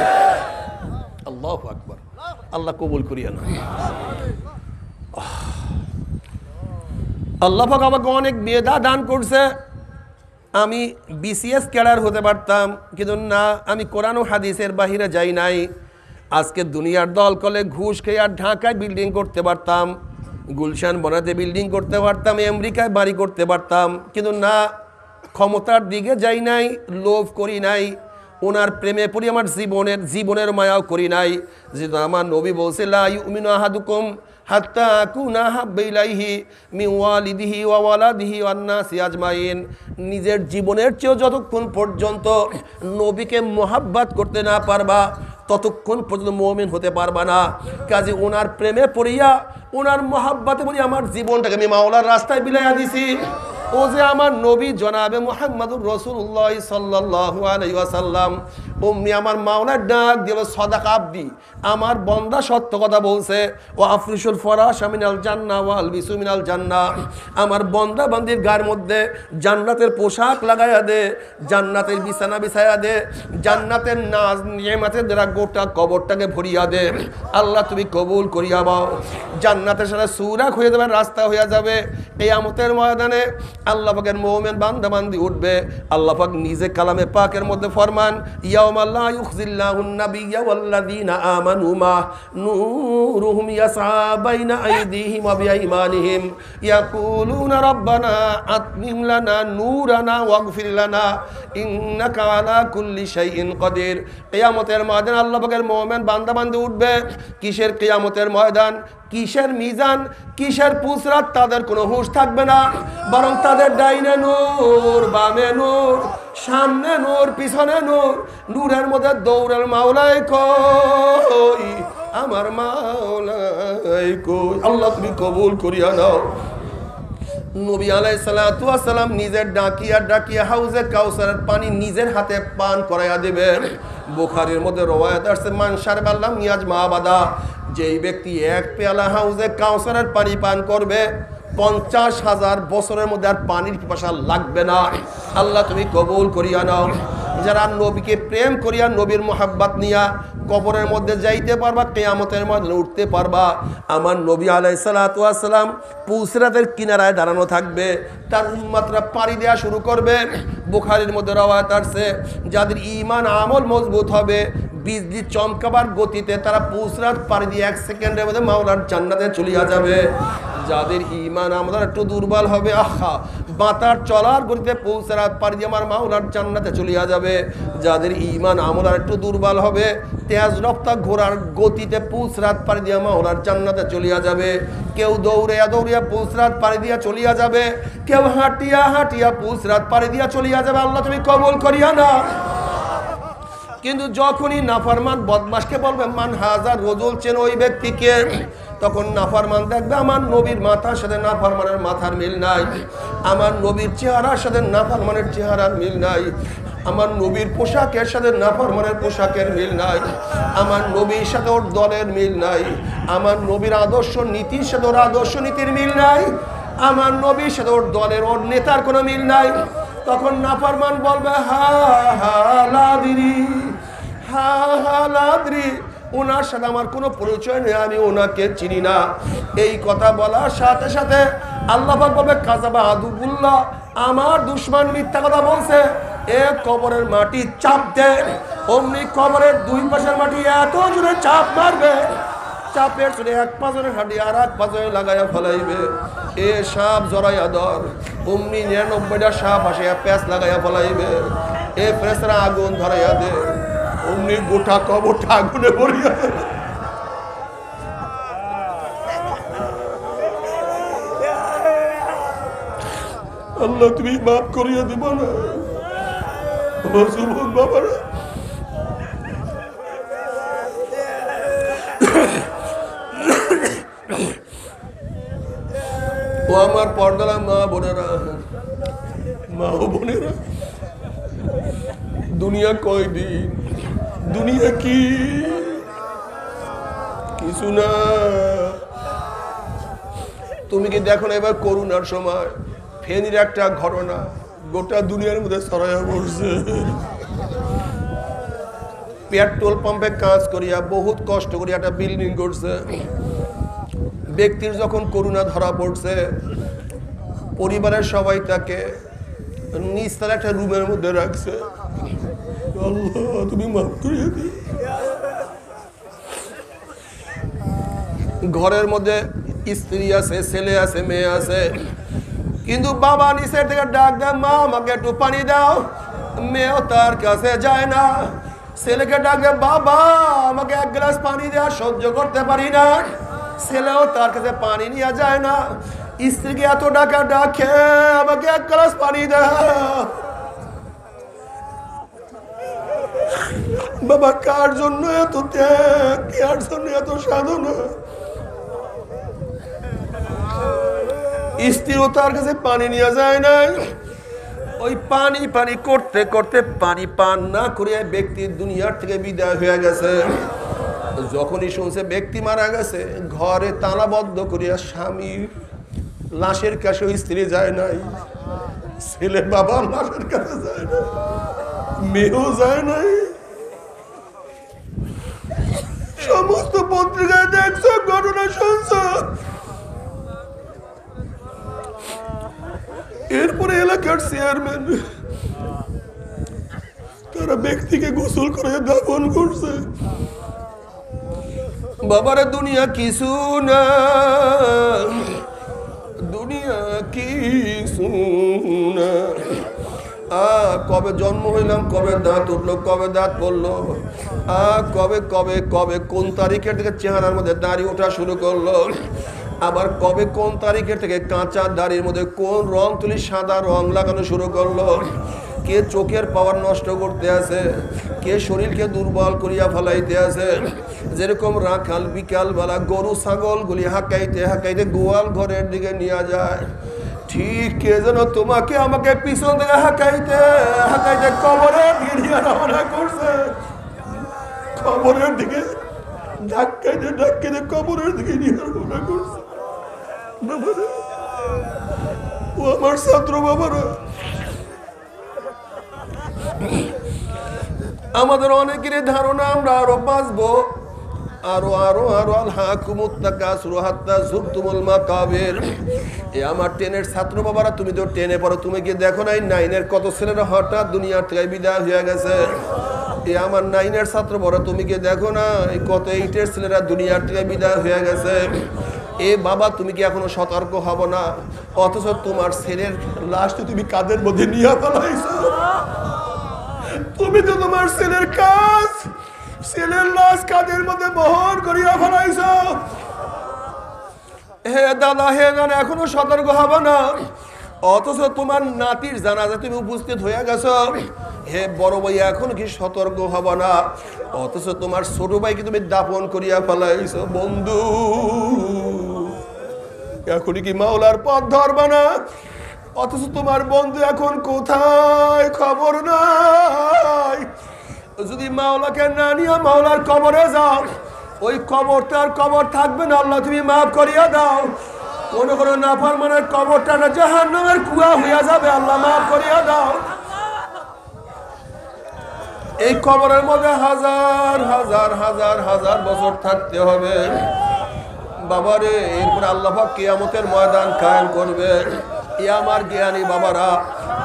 আল্লাহু আকবার। আল্লাহ কবুল করিয়া না। আল্লাহ পাক আমাকে অনেক মেধা দান করছে। আমি বিসিএস ক্যাডার হতে পারতাম, কিন্তু না, আমি কোরআন ও হাদিসের বাহিরে যাই নাই। আজকে দুনিয়ার দল কলে ঘুষ খেয়ে আর ঢাকায় বিল্ডিং করতে পারতাম, গুলশান বনাতে বিল্ডিং করতে পারতাম, আমেরিকায় বাড়ি করতে পারতাম, কিন্তু না, ক্ষমতার দিকে যাই নাই, লোভ করি নাই, ওনার প্রেমে পড়ি আমার জীবনের মায়াও করি নাই। যেহেতু আমার নবী বলছে লা ইউমিনু আহাদুকুম হাত্তা আকুনা হাব্বা ইলাইহি মিন ওয়ালিদিহি ওয়া ওয়ালাদিহি ওয়ান নাসি আজমাইন। নিজের জীবনের চেয়েও যতক্ষণ পর্যন্ত নবীকে মোহাব্বত করতে না পারবা, ততক্ষণ পর্যন্ত মুমিন হতে পারবা না। কাজে ওনার প্রেমে পড়িয়া, ওনার মোহাব্বতে পড়িয়া আমার জীবনটাকে আমি মাওলার রাস্তায় বিলাইয়া দিছি। ও যে আমার নবী জনাবে মুহাম্মদুর রাসূলুল্লাহ সাল্লাল্লাহু আলাইহি ওয়াসাল্লাম, অমনি আমার মাওলার ডাক দিল সাদাকা আবদি, আমার বান্দা সত্য কথা বলছে। ও আফরিসুল ফরাশ মিনাল জান্নাহ ওয়া আলবিসু মিনাল জান্নাহ, আমার বান্দা বান্দির গায়ের মধ্যে জান্নাতের পোশাক লাগাইয়া দে, জান্নাতের বিছানা বিছাইয়া দে, জান্নাতের নাজ নিয়ামতের দ্বারা গোটা কবরটাকে ভরিয়া দে। আল্লাহ তুমি কবুল করিয়া দাও। জান্নাতের সাথে সুরাক হয়ে যাবে, রাস্তা হয়ে যাবে। কিয়ামতের ময়দানে আল্লাহ পাকের মুমিন বান্দা বান্দি উঠবে। আল্লাহ পাক নিজে কালামে পাকের মধ্যে ফরমান, ইয়াউমা লা ইউখজিল্লাহুন নাবিয়্যা ওয়াল্লাযীনা আমানু মা নূরুহুম ইয়াসআ বাইনা আইদিহিম ওয়া বিআইমানিহিম ইয়াকুলুনা রাব্বানা আতমিম লানা নূরানা ওয়াগফির লানা ইন্নাকা আলা কুল্লি শাইইন কাদির। কিয়ামতের ময়দানে আল্লাহ পাকের মুমিন বান্দা বান্দি উঠবে। কিসের কিয়ামতের ময়দান, কিসের মিজান, কিসের পুসরাত, তাদের কোনো হুঁশ থাকবে না। বরং তাদের ডাইনে নূর, বামে নূর, সামনে নূর, পিছনে নূর। নূরের মধ্যে দৌড়ের মাওলাই কই, আমার মাওলাই কই। আল্লাহ তুমি কবুল করিয়া নাও। নবী আলাইহিস সালাতু ওয়াস সালাম নিজের ডাকিয়া হাউজে কাউসারের পানি নিজের হাতে পান করাইয়া দিবেন। বুখারীর মধ্যে রওয়ায়াত আছে, মান শারবাল্লাম ইয়াজমা আবাদা, যেই ব্যক্তি এক পেয়ালা হাউজে কাউসারের পানি পান করবে 50,000 বছরের মধ্যে আর পানির পিপাসা লাগবে না। আল্লাহ তুমি কবুল করিয়া নাও। যারা নবীকে প্রেম করিয়া নবীর মোহাব্বত নিয়া কবরের মধ্যে যাইতে পারবা, কিয়ামতের ময়দানে উঠতে পারবা। আমার নবী আলাইহিস সালাতু ওয়াস সালাম পুসরাতের কিনারায় দাঁড়ানো থাকবে, তার উম্মতরা পাড়ি দেওয়া শুরু করবে। বুখারীর মধ্যে রওয়ায়াত আছে, যাদের ঈমান আমল মজবুত হবে, বিজলি চমকাবার গতিতে তারা পুসরাত পাড়ি দিয়ে 1 সেকেন্ডের মধ্যে মাওলার জান্নাতে চলিয়া যাবে। যাদের ঈমান আমাদের একটু দুর্বল হবে, আহা, বাতার চলার গতিতে পুসরাত পাড়ি দিয়ে আমার মাওলার জান্নাতে চলিয়া যাবে। যাদের ঈমান আমাদের একটু দুর্বল হবে, তেজ রক্তা ঘোড়ার গতিতে পুসরাত পাড়ি দিয়ে মাওলার জান্নাতে চলিয়া যাবে। কেউ দৌড়িয়া পুসরাত পাড়ি দিয়া চলিয়া যাবে, কেউ হাঁটিয়া পুসরাত পাড়ি দিয়া চলিয়া যাবে। আল্লাহ তুমি কবুল করিয়া না। কিন্তু যখনই নাফরমান বদমাশকে বলবে মান হাজার রজুল, চেন ওই ব্যক্তিকে, তখন নাফরমান দেখবে আমার নবীর মাথার সাথে নাফরমানের মাথার মিল নাই, আমার নবীর চেহারার সাথে নাফরমানের চেহারার মিল নাই, আমার নবীর পোশাকের সাথে নাফরমানের পোশাকের মিল নাই, আমার নবীর সাথে ওর দলের মিল নাই, আমার নবীর আদর্শ নীতির সাথে ওর আদর্শ নীতির মিল নাই, আমার নবীর সাথে ওর দলের ওর নেতার কোনো মিল নাই। তখন নাফরমান বলবে হা হা লাদ্রি, ওনার সাথে আমার কোনো পরিচয় নেই, আমি ওনাকে চিনি না। এই কথা বলার সাথে সাথে আল্লাহ পাক বলবে কাযাবা আদুবুল্লাহ, আমার দুশমন মিথ্যা কথা বলছে। এ কবরের মাটি চাপ দে, অমনি কবরের দুই পাশের মাটি এত জোরে চাপ মারবে, চাপের চলে এক পাজরের হাঁটি আর এক পাজরে লাগাইয়া ফেলাইবে। এ সাপ জড়াইয়া ধর, অমনি 99টা সাপ আসে প্যাঁচ লাগাইয়া ফেলাইবে। এ প্রেসরা আগুন ধরাইয়া দে, অমনি গোটা কবরটা আগুনে ভরিয়া দেবে। আল্লাহ তুমি মাফ করিয়া দিব না বাবারা। ও আমার পর্দালা মা বোনেরা, মা ও বোনেরা, দুনিয়া কয়দিন, দুনিয়া কি, কিছু না। তুমি কি দেখো না এবার করোনার সময় ফেনীর একটা ঘটনা গোটা দুনিয়ার মধ্যে ছড়াইয়া পড়ছে। পেট্রোল পাম্পে কাজ করিয়া বহুত কষ্ট করিয়া একটা বিল্ডিং করছে। ব্যক্তির যখন করোনা ধরা পড়ছে, পরিবারের সবাই তাকে নিচতলা একটা রুমের মধ্যে রাখছে। আল্লাহ তুমি মাফ করিয়ে দিও। ঘরের মধ্যে স্ত্রী আছে, ছেলে আছে, মেয়ে আছে, কিন্তু বাবা নিচের থেকে ডাক দেয়, মা আমাকে একটু পানি দাও। মেয়েও তার কাছে যায় না। ছেলেকে ডাক দেয়, বাবা আমাকে এক গ্লাস পানি দেওয়া সহ্য করতে পারি না। ছেলেও তার কাছে পানি নিয়ে যায় না। স্ত্রীকে এত ডাকে, আমাকে এক গ্লাস পানি দাও। বাবা কার জন্য এত ত্যাগ, কার জন্য এত সাধনা। স্ত্রীও তার কাছে পানি নিয়ে যায় না। ওই পানি পানি করতে করতে পানি পান না করে ব্যক্তির দুনিয়ার থেকে বিদায় হয়ে গেছে। যখনই শুনছে ব্যক্তি মারা গেছে, ঘরে তালাবদ্ধ করিয়া স্বামীর লাশের কাছে স্ত্রী যায় নাই, ছেলে বাবার লাশের কাছে যায় না, মেয়েও যায় নাই। সমস্ত পত্রিকায় দেখছো, ঘটনা শুনছো। এরপরে এলাকার চেয়ারম্যান তারা ব্যক্তিকে গোসল করে দাফন করছে। বাবারে দুনিয়া কিছু না, দুনিয়া কিছু না। কবে জন্ম হইলাম, কবে দাঁত উঠলো, কবে দাঁত পড়লো, কবে কবে কবে কোন তারিখের থেকে চেহারার মধ্যে দাড়ি ওঠা শুরু করলো, আবার কবে কোন তারিখের থেকে কাঁচা দাড়ির মধ্যে কোন রং তুলি সাদা রং লাগানো শুরু করলো। কে চোখের পাওয়ার নষ্ট করতে আছে, কে শরীরকে দুর্বল করিয়া ফেলাইতে আছে। যেরকম রাখাল বিকালবেলা গরু ছাগল গুলি হাঁকাইতে হাঁকাইতে গোয়াল ঘরের দিকে নিয়ে যায়, ঠিক কে যেন তোমাকে আমাকে পিছন থেকে হাঁকাইতে হাঁকাইতে কবরের দিকে নিয়ে রওনা করছে। কবরের দিকে ধাক্কাইতে ধাক্কাইতে কবরের দিকে নিয়ে রওনা করছে। বাবারা, ও আমার ছাত্র বাবারা, আমাদের অনেকেরই ধারণা আমরা আরো বাঁচবো, আরো আরো আরো আমার টেনের ছাত্র বাবারা, তুমি তো টেনে পড়ো, তুমি কি দেখো নাই নাইনের কত ছেলেরা হঠাৎ দুনিয়ার থেকে বিদায় হয়ে গেছে। আমার নাইনের ছাত্র বড়, তুমি কি দেখো না কত এইটের ছেলেরা দুনিয়ার থেকে বিদায় হয়ে গেছে। বাবা তুমি কি এখনো সতর্ক হব না? অথচ তোমার ছেলের লাশটি তুমি কাঁধের মধ্যে নিয়ে ফেলাইছো। তুমি তো তোমার ছেলের কাজ, ছেলের লাশ কাঁধের মধ্যে বহন করিয়া ফেলাইছো। হে দাদা, হে গান, এখনো সতর্ক হব না? অথচ তোমার নাতির জানাজা তুমি উপস্থিত হয়ে গেছো। হে বড় ভাই, এখন কি সতর্ক হব না? অথচ তোমার ছোট ভাইকে তুমি দাফন করিয়া ফেলাইছো। বন্ধু, এখনই কি মাওলার পথ ধরবা না? অথচ তোমার বন্ধু এখন কোথায়, খবর নাই। যদি মাওলাকে না নিয়ে মাওলার কবরে যাও, ওই কবরটার কবর থাকবে না। আল্লাহ তুমি মাফ করিয়া দাও। কোন কোন নাফরমানের কবরটা জাহান্নামের কুয়া হইয়া যাবে। আল্লাহ মাফ করিয়া দাও। এই কবরের মধ্যে হাজার হাজার হাজার হাজার বছর থাকতে হবে বাবারে। এরপরে আল্লাহ পাক কিয়ামতের ময়দান কায়েম করবে। এ আমার জ্ঞানী বাবারা,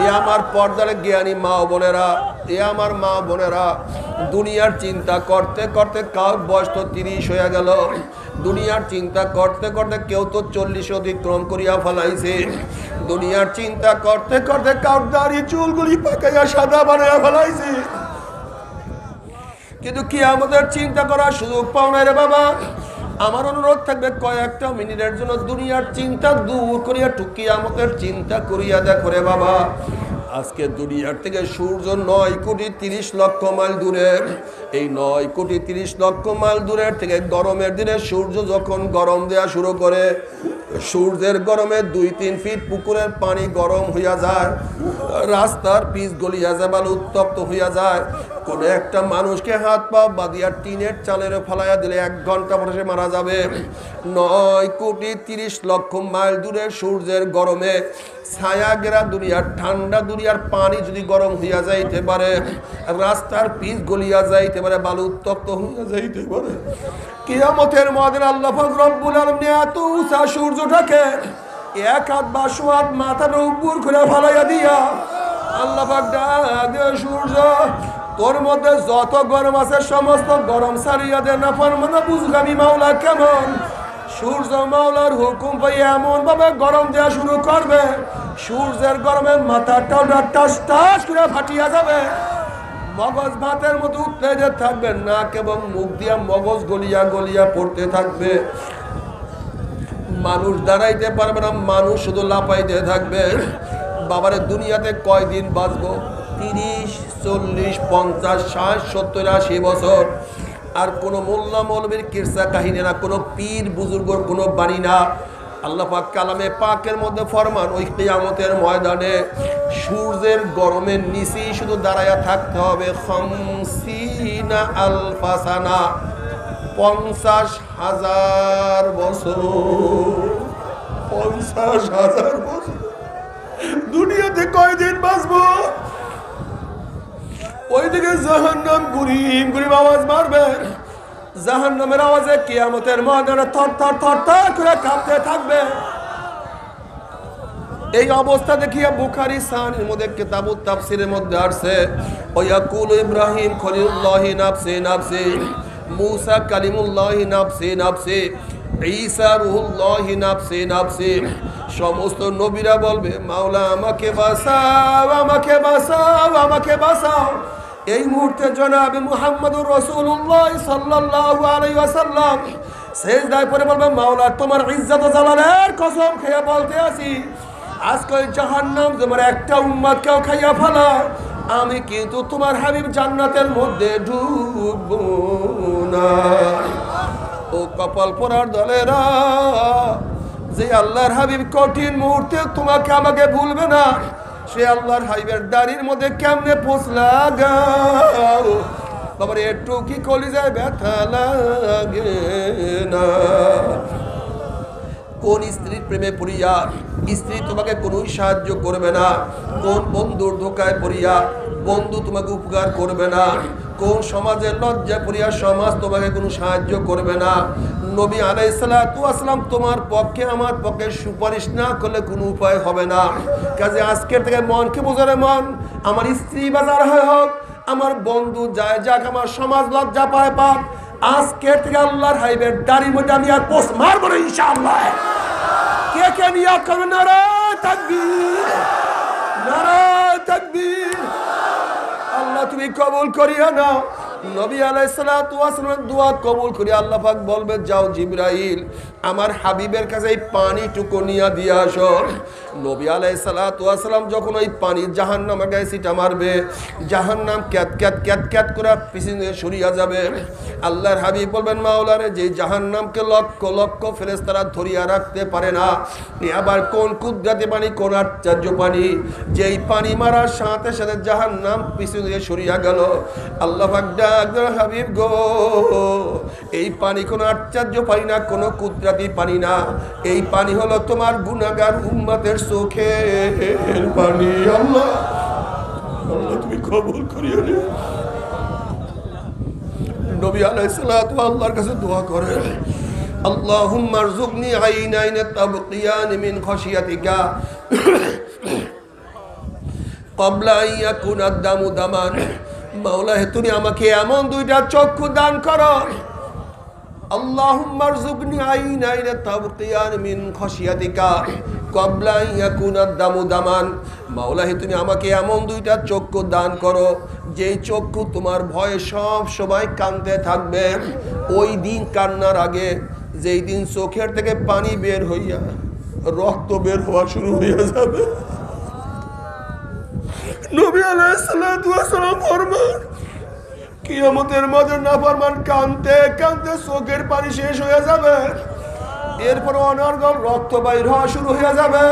এ আমার পর্দার জ্ঞানী মা বোনেরা, এ আমার মা বোনেরা, দুনিয়ার চিন্তা করতে করতে কার বয়স তো 30 হয়ে গেল। দুনিয়ার চিন্তা করতে করতে কেউ তো 40 অতিক্রম করিয়া ফেলাইছে। দুনিয়ার চিন্তা করতে করতে কার দাড়ি চুলগুলি পাকাইয়া সাদা বানাইয়া ফেলাইছে। কিন্তু কিয়ামতের চিন্তা করার সুযোগ পাও না রে বাবা। আমার অনুরোধ থাকবে, কয়েকটা মিনিটের জন্য দুনিয়ার চিন্তা দূর করিয়া কিয়ামতের চিন্তা করিয়া দেখো রে বাবা। আজকে দুনিয়ার থেকে সূর্য 9,30,00,000 মাইল দূরে। এই 9,30,00,000 মাইল দূরের থেকে গরমের দিনে সূর্য যখন গরম দেয়া শুরু করে, সূর্যের গরমে 2-3 ফিট পুকুরের পানি গরম হইয়া যায়, রাস্তার পিচ গলিয়া যায়, বালু উত্তপ্ত হইয়া যায়। কোন একটা মানুষকে হাত পা বাঁধিয়া টিনের চালের ফালাইয়া দিলে 1 ঘন্টা পরে সে মারা যাবে। 9,30,00,000 মাইল দূরে সূর্যের গরমে ছায়া গেরা দুনিয়ার ঠান্ডা দুনিয়ার পানি যদি গরম হইয়া যাইতে পারে, রাস্তার পিচ গলিয়া যাইতে পারে, বালু উত্তপ্ত হইয়া যাইতে পারে, কিয়ামতের ময়দান আল্লাহ পাক রব্বুল আলামিন এত উঁচা সূর্যটাকে 1 হাত বা 100 হাত মাথার উপর করে ফালাইয়া দিয়া আল্লাহ পাক ডাক দে, সূর্য তোর মধ্যে যত গরম আছে সমস্ত গরম সারিয়া দে, না ফরমানা বুঝগামি মাওলা কেমন। সূর্য মাওলার হুকুম পাই এমন ভাবে গরম দেওয়া শুরু করবে, সূর্যের গরমে মাথাটা টাস টাস করে ফাটিয়া যাবে, মগজ ভাতের মতো উত্তেজে থাকবে, নাক এবং মুখ দিয়া মগজ গলিয়া গলিয়া পড়তে থাকবে, মানুষ দাঁড়াইতে পারবে না, মানুষ শুধু লাফাইতে থাকবে। বাবারে দুনিয়াতে কয়দিন বাঁচবো? 30, 40, 50, 60, 70, 80 বছর। আর কোনো মোল্লা মৌলবীর কিরসা কাহিনী না, কোনো পীর বুজুর্গর কোনো বাণী না। আল্লাহ পাক কালামে পাকের মধ্যে ফরমান, ওই কিয়ামতের ময়দানে সূর্যের গরমের নিচেই শুধু দাঁড়ায়া থাকতে হবে 50 আলফা সানা, 50,000 বছর। 50,000 বছর দুনিয়াতে কয়দিন বাঁচবো? ওইদিকে জাহান্নাম গুরিম গুরিম আওয়াজ মারবে, জাহান্নামের আওয়াজে কিয়ামতের ময়দানে থর থর থর থর করে কাঁপতে থাকবে। এই অবস্থা দেখিয়া বুখারী সাহিহের মধ্যে কিতাবুত তাফসীরের মধ্যে আসছে, ওয়াকুল ইব্রাহিম খলিলুল্লাহি নাফসি নাফসি, মুসা কালিমুল্লাহি নাফসি নাফসি, ঈসা রূহুল্লাহি নাফসি নাফসি। সমস্ত নবীরা বলবে, মাওলা আমাকে বাঁচাও, আমাকে বাঁচাও, আমাকে বাঁচাও। এই মুহূর্তে জনাবে মুহাম্মদুর রাসূলুল্লাহ সাল্লাল্লাহু আলাইহি ওয়াসাল্লাম সিজদায় পড়ে বলবে, মাওলা তোমার ইজ্জত ও জালালের কসম খেয়ে বলতে আছি, আজকে জাহান্নাম তোমার একটা উম্মতকেও খাইয়া ফেলা, আমি কিন্তু তোমার হাবিব জান্নাতের মধ্যে ঢুকবো না। ও কপাল পোড়ার দলেরা, যে আল্লাহর হাবিব কঠিন মুহূর্তে তোমাকে আমাকে ভুলবে না, সে আল্লাহর হাবিবের দাড়ির মধ্যে কেমনে পৌঁছলা গাও বাবার, একটু কি কলিজায় ব্যথা লাগে না? কোন স্ত্রীর প্রেমে পড়িয়া স্ত্রী তোমাকে কোনো সাহায্য করবে না, কোন বন্ধুর ধোকায় পড়িয়া বন্ধু তোমাকে উপকার করবে না, কোন সমাজের লজ্জা পড়িয়া সমাজ তোমাকে কোনো সাহায্য করবে না। নবী আলাইহিস সালাতু ওয়াস সালাম তোমার পক্ষে আমার পক্ষে সুপারিশ না করলে কোনো উপায় হবে না। কাজে আজকের থেকে মনকে বোঝারে, মন আমার স্ত্রী বাজার হয় হোক, আমার বন্ধু যায় যাক, আমার সমাজ লজ্জা পায় পাক, আজকের থেকে আল্লাহর হাবিবের দাড়ির মধ্যে আমি আর পোস্ট মারবো না ইনশাআল্লাহ। কে কে নিয়া করবে নারায়ে তাকবীর, নারায়ে তাকবীর। আল্লাহ তুমি কবুল করিয়া নাও। নবী আলাইহিস সালাতু ওয়াস সালাম দোয়া কবুল করি আল্লাহ পাক বলবে, যাও জিবরাইল আমার হাবিবের কাছে এই পানিটুকু নিয়ে দিয়ে আসো। নবী আলাইহিস সালাতু ওয়াস সালাম যখন ওই পানি জাহান্নামের গায়ে ছিটা মারবে, জাহান্নাম ক্যাত ক্যাত ক্যাত ক্যাত করে পিছনে সরিয়া যাবে। আল্লাহর হাবিব বলবেন, মাওলারে যে জাহান্নামকে লক্ষ লক্ষ ফেরেশতারা ধরিয়া রাখতে পারে না, আবার কোন কুদরতি পানি, কোন আশ্চর্য পানি, যেই পানি মারার সাথে সাথে জাহান্নাম পিছনে সরিয়া গেল। আল্লাহ পাক হাবিব গো, এই পানি কোনো আশ্চর্য পানি না, কোনো কুদরতি পানি না, এই পানি হলো তোমার গুনাহগার উম্মতের চোখের পানি। আল্লাহ আল্লাহ তুমি কবুল করিও। নবী আলাইহিস সালাতু আল্লাহর কাছে দোয়া করে, আল্লাহুম্মা রযুকনি আইনাইন তাবকিয়ান মিন খাশিয়াতিকা ক্বাবলা আন ইয়াকুনা দামু দামান। মাওলা তুমি আমাকে এমন দুইটা চক্ষু দান করো, আল্লাহুম্মা রযুকনি আইনাইন তাবকিয়ান মিন খাশিয়াতিকা ক্বাবলা আন ইয়াকুনা দামু দামান। মাওলা তুমি আমাকে এমন দুইটা চক্ষু দান করো, যেই চক্ষু তোমার ভয়ে সব সময় কাঁদতে থাকবে। ওই দিন কান্নার আগে, যেই দিন চোখের থেকে পানি বের হইয়া রক্ত বের হওয়া শুরু হয়ে যাবে, নবী আলাইহিস সালাতু ওয়াস সালাম ফরমান, কিয়ামতের মাঝে নাফরমান কাঁদতে কাঁদতে চোখের পানি শেষ হয়ে যাবে, এরপর অনর্গল রক্ত বাইর হওয়া শুরু হয়ে যাবে।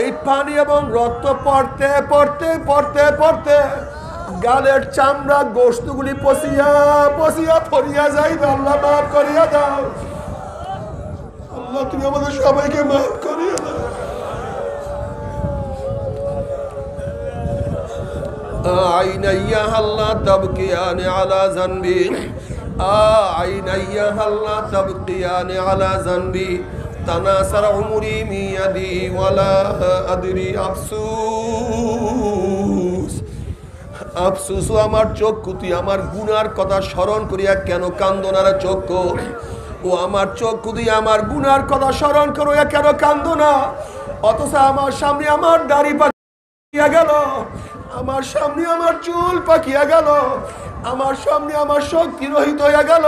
এই পানি এবং রক্ত পড়তে পড়তে পড়তে পড়তে গালের চামড়া গোশতগুলি পচিয়া পচিয়া ফরিয়া যাইবে। আল্লাহ মাফ করিয়া দাও। আল্লাহ তুমি আমাদের সবাইকে মাফ করিয়া দাও। আইনাইয়া আল্লাহ তাবকিয়ানি আলা জানবি, আইনাইয়া আল্লাহ তাবকিয়ানি আলা জানবি, তানাসার উমরি মিয়াদি ওয়ালা আদরি আফসুস। আফসুস আমার চক্ষু, তুই আমার গুনার কথা স্মরণ করিয়া কেন কান্দো না রে চক্ষু? ও আমার চক্ষু, তুই আমার গুনার কথা স্মরণ করিয়া কেন কান্দো না? অথচ আমার সামনে আমার দাড়ি পাকিয়া গেল, আমার সামনে আমার চুল পাকিয়া গেল, আমার সামনে আমার শক্তি রহিত হইয়া গেল,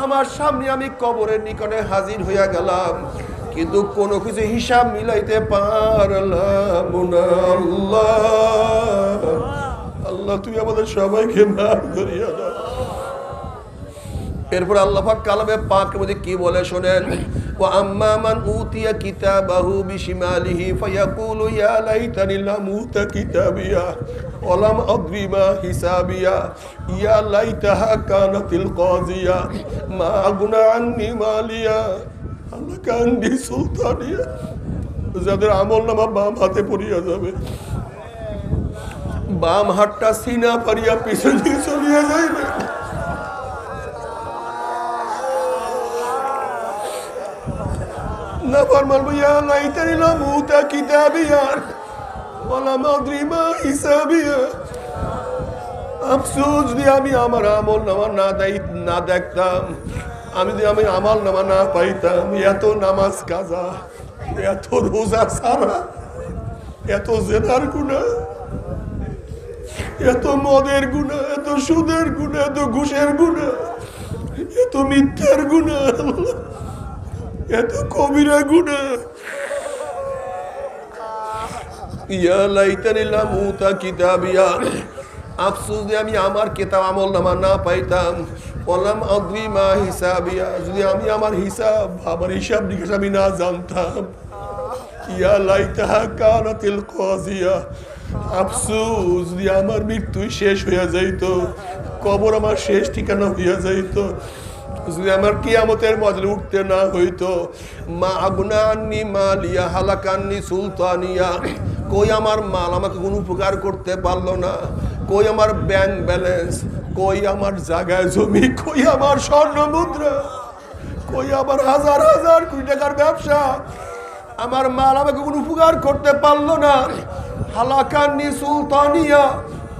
আমার সামনে আমি কবরের নিকটে হাজির হইয়া গেলাম, কিন্তু কোনো কিছু হিসাব মিলাইতে পারলাম না। আল্লাহ আল্লাহ তুমি আমাদের সবাইকে মাফ করিয়া দাও। এরপর আল্লাহ পাক কালামে পাকের মধ্যে কি বলে শোনেন, ওয়া আম্মা মান উতিয়া কিতাবাহু বিশিমালিহি ফায়াকুলু ইয়া লাইতানি লাম উতা কিতাবিয়া ওয়া লাম আদরি মা হিসাবিয়া ইয়া লাইতাহা কানাতিল কাযিয়া মা আগনা আন্নি মালিয়া আল্লাহ কান্দি সুলতানিয়া। যাদের আমলনামা বাম হাতে পড়িয়া যাবে, বাম হাতটা সিনা পারিয়া পিছন দিকে চলিয়া যাইবে। না ফরমান ইয়া লাইতানি লাম উতা কিতাবিয়া ওয়া লাম আদরি মা হিসাবিয়া। আফসোস যদি আমি আমার আমলনামা না দেখতাম, আমি যদি আমি আমলনামা না পাইতাম, এত নামাজ কাজা, এত রোজা সারা, এত জেনার গুনাহ, এত মদের গুনাহ, এত সুদের গুনাহ, এত ঘুষের গুনাহ, এত মিথ্যার গুনাহ, এত কবিরা গুনাহ। ইয়া লাইতানি লাম উতা কিতাবিয়া। আফসোস যে আমি আমার কিতাব আমলনামা না পাইতাম, ওয়ালাম আদরি মা হিসাবিয়া, যদি আমি আমার হিসাব নিকাশ আমি না জানতাম। ইয়া লাইতাহা কানাতিল কাযিয়া। আফসোস যদি আমার মৃত্যু শেষ হইয়া যাইত, কবর আমার শেষ ঠিকানা হইয়া যাইত, যদি আমার কিয়ামতের ময়দানে উঠতে না হইতো। মা আগনা আন্নি মালিয়া হালাকান্নি সুলতানিয়া। কই আমার মাল আমাকে কোনো উপকার করতে পারলো না, কই আমার ব্যাংক ব্যালেন্স, কই আমার জায়গায় জমি, কই আমার স্বর্ণ মুদ্রা, কই আমার হাজার হাজার কোটি টাকার ব্যবসা, আমার মাল আমাকে কোনো উপকার করতে পারলো না। হালাকান্নি সুলতানিয়া।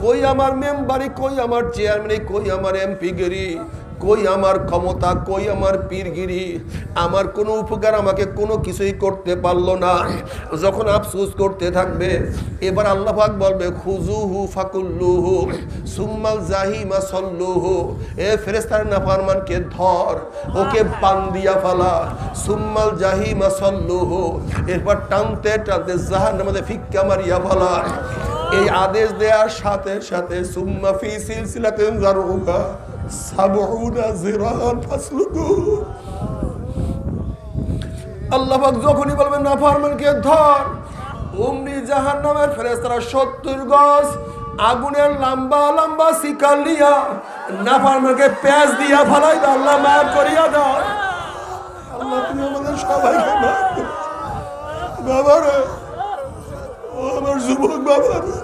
কই আমার মেম্বারি, কই আমার চেয়ারম্যান, কই আমার এমপিগিরি, কই আমার ক্ষমতা, কই আমার পীরগিরি, আমার কোনো উপকার আমাকে কোনো কিছুই করতে পারলো না। যখন আফসোস করতে থাকবে, এবার আল্লাহ পাক বলবে খুজুহু ফাকুল্লুহু সুম্মাল জাহিমা সল্লুহু। এ ফেরেশতার নাফরমানকে ধর, ওকে বান্দিয়া ফালা, সুম্মাল জাহিমা সল্লুহু, এরপর টানতে টানতে জাহান্নামের মধ্যে ফিক্কা মারিয়া ফালা। এই আদেশ দেওয়ার সাথে সাথে সুম্মা ফি সিলসিলাতিন যারউহা সাবউনা যিরাআন ফাসলুকুহু। আল্লাহ পাক যখনই বলবেন নাফরমানকে ধর, অমনি জাহান্নামের ফেরেশতারা 70 গজ আগুনের লম্বা লম্বা শিকল নিয়া নাফরমানকে পেঁচ দিয়া ফালাইবে। আল্লাহ মাফ করিয়া দাও। আল্লাহ তুমি আমাদের সবাইকে মাফ করো। বাবা রে, ও আমার যুবক বাবা রে,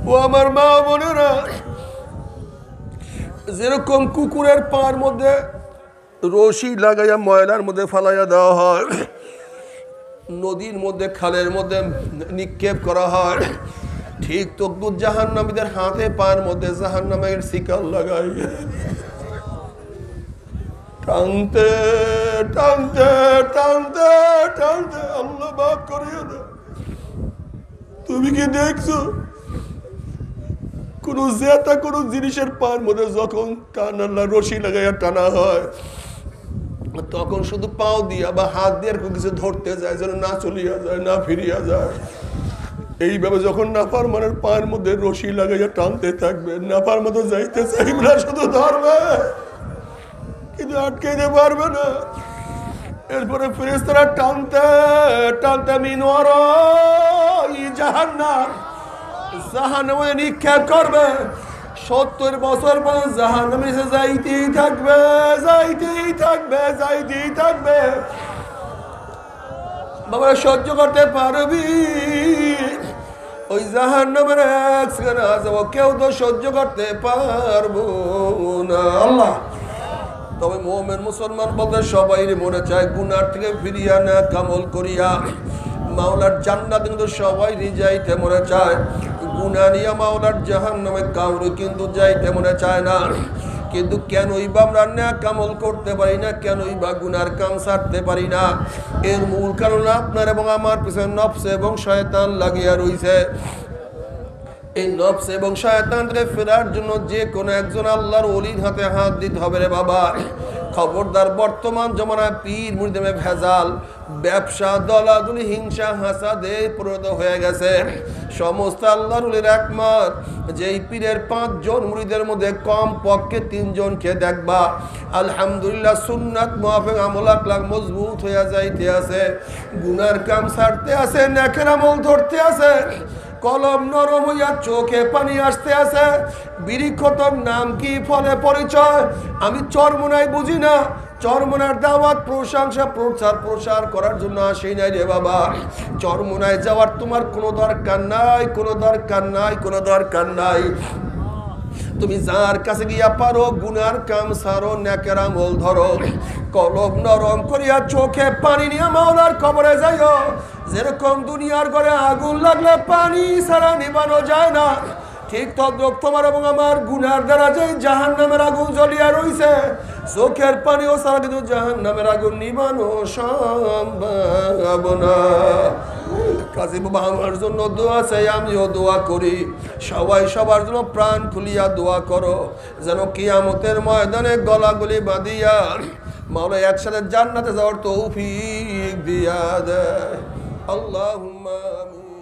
ও আমার মা বোনেরা, যেরকম কুকুরের পার মধ্যে রশি লাগাইয়া ময়লার মধ্যে ফালাইয়া দেওয়া হয়, নদীর মধ্যে খালের মধ্যে নিক্ষেপ করা হয়, ঠিক তদ্দুত জাহান্নামীদের হাতে পায়ের মধ্যে জাহান্নামের শিকল লাগাইয়া টানতে টানতে টানতে টানতে আল্লাহ মাফ করিয়া দাও। তুমি কি দেখছো কোন জেতা কোন জিনিসের পায়ের মধ্যে যখন কানাল্লা রশি লাগাইয়া টানা হয়, তখন শুধু পাও দিয়া বা হাত দিয়ে আর কিছু ধরতে যায় যেন না চলিয়া যায়, না ফিরিয়া যায়। এইভাবে যখন নাফরমানের পায়ের মধ্যে রশি লাগাইয়া টানতে থাকবে, নাফরমান যাইতে চাইবে না, শুধু ধরবে কিন্তু আটকাইতে পারবে না। এরপরে ফেরেশতারা টানতে টানতে মিনওয়ার জাহান্নাম, জাহান্নামে নিক্ষেপ করবে। 70 বছর পর জাহান্নামে যাইতেই থাকবে, যাইতেই থাকবে, যাইতেই থাকবে। বাবা সহ্য করতে পারবি? ওই জাহান্নামের এক সেকেন্ড আসব, কেউ তো সহ্য করতে পারবো না। আল্লাহ, তবে মুমিন মুসলমান বলতে সবাই মনে চায় গুনার থেকে ফিরিয়া না কামল করিয়া মাওলার জান্নাত কিন্তু সবাই যাইতে মনে চায়। গুনাহ নিয়ে মাওলার জাহান্নামে কাউরে কিন্তু যাইতে মনে চায় না। কিন্তু কেনই বা আমরা নেক আমল করতে পারি না, কেনই বা গুনার কাম ছাড়তে পারি না? এর মূল কারণ আপনার এবং আমার পিছনে নফস এবং শয়তান লাগিয়া রইছে। এই নফস এবং শয়তান থেকে ফেরার জন্য যে কোনো একজন আল্লাহর ওলির হাতে হাত দিতে হবে রে বাবা। খবরদার, বর্তমান জমানায় পীর মুরিদে ভেজাল, ব্যবসা, দলাদলি, হিংসা, হাসাদে পরিণত হয়ে গেছে। সমস্ত আল্লাহর ওলির একমত যেই পীরের 5 জন মুরিদের মধ্যে কম পক্ষে 3 জনকে দেখবা আলহামদুলিল্লাহ সুন্নাত মুআফিক আমল আকলাক মজবুত হয়ে যাইতে আছে, গুনার কাম ছাড়তে আছে, নেকের আমল ধরতে আছে, কলম নরম হইয়া চোখে পানি আসতে আছে। বিরিক্ষতর নাম কি, ফলে পরিচয় আমি চরমোনায় বুঝি না। চরমোনার দাওয়াত, প্রশংসা, প্রচার করার জন্য আসি নাই রে বাবা। চরমোনায় যাওয়ার তোমার কোনো দরকার নাই, কোনো দরকার নাই, কোনো দরকার নাই। তুমি যার কাছে গিয়া পারো গুনার কাম সারো, নেকের আমল ধরো, কলম নরম করিয়া চোখে পানি নিয়ে মাওলার কবরে যাইও। যেরকম দুনিয়ার ঘরে আগুন লাগলে পানি ছাড়া নিবানো যায় না, ঠিক তদ্রুপ তোমার এবং আমার গুনার দ্বারা যে জাহান্নামের আগুন জ্বলিয়া রইছে, চোখের পানিও ছাড়া কিন্তু জাহান্নামের আগুন নিবানো সম্ভব না। কাজী বাবা আমার জন্য দোয়া চাই, আমিও দোয়া করি। সবাই সবার জন্য প্রাণ খুলিয়া দোয়া করো, যেন কিয়ামতের ময়দানে গলাগলি বাঁধিয়া মাওলা একসাথে জান্নাতে যাওয়ার তৌফিক দিয়া দেয়। আল্লাহুম্মা আমিন।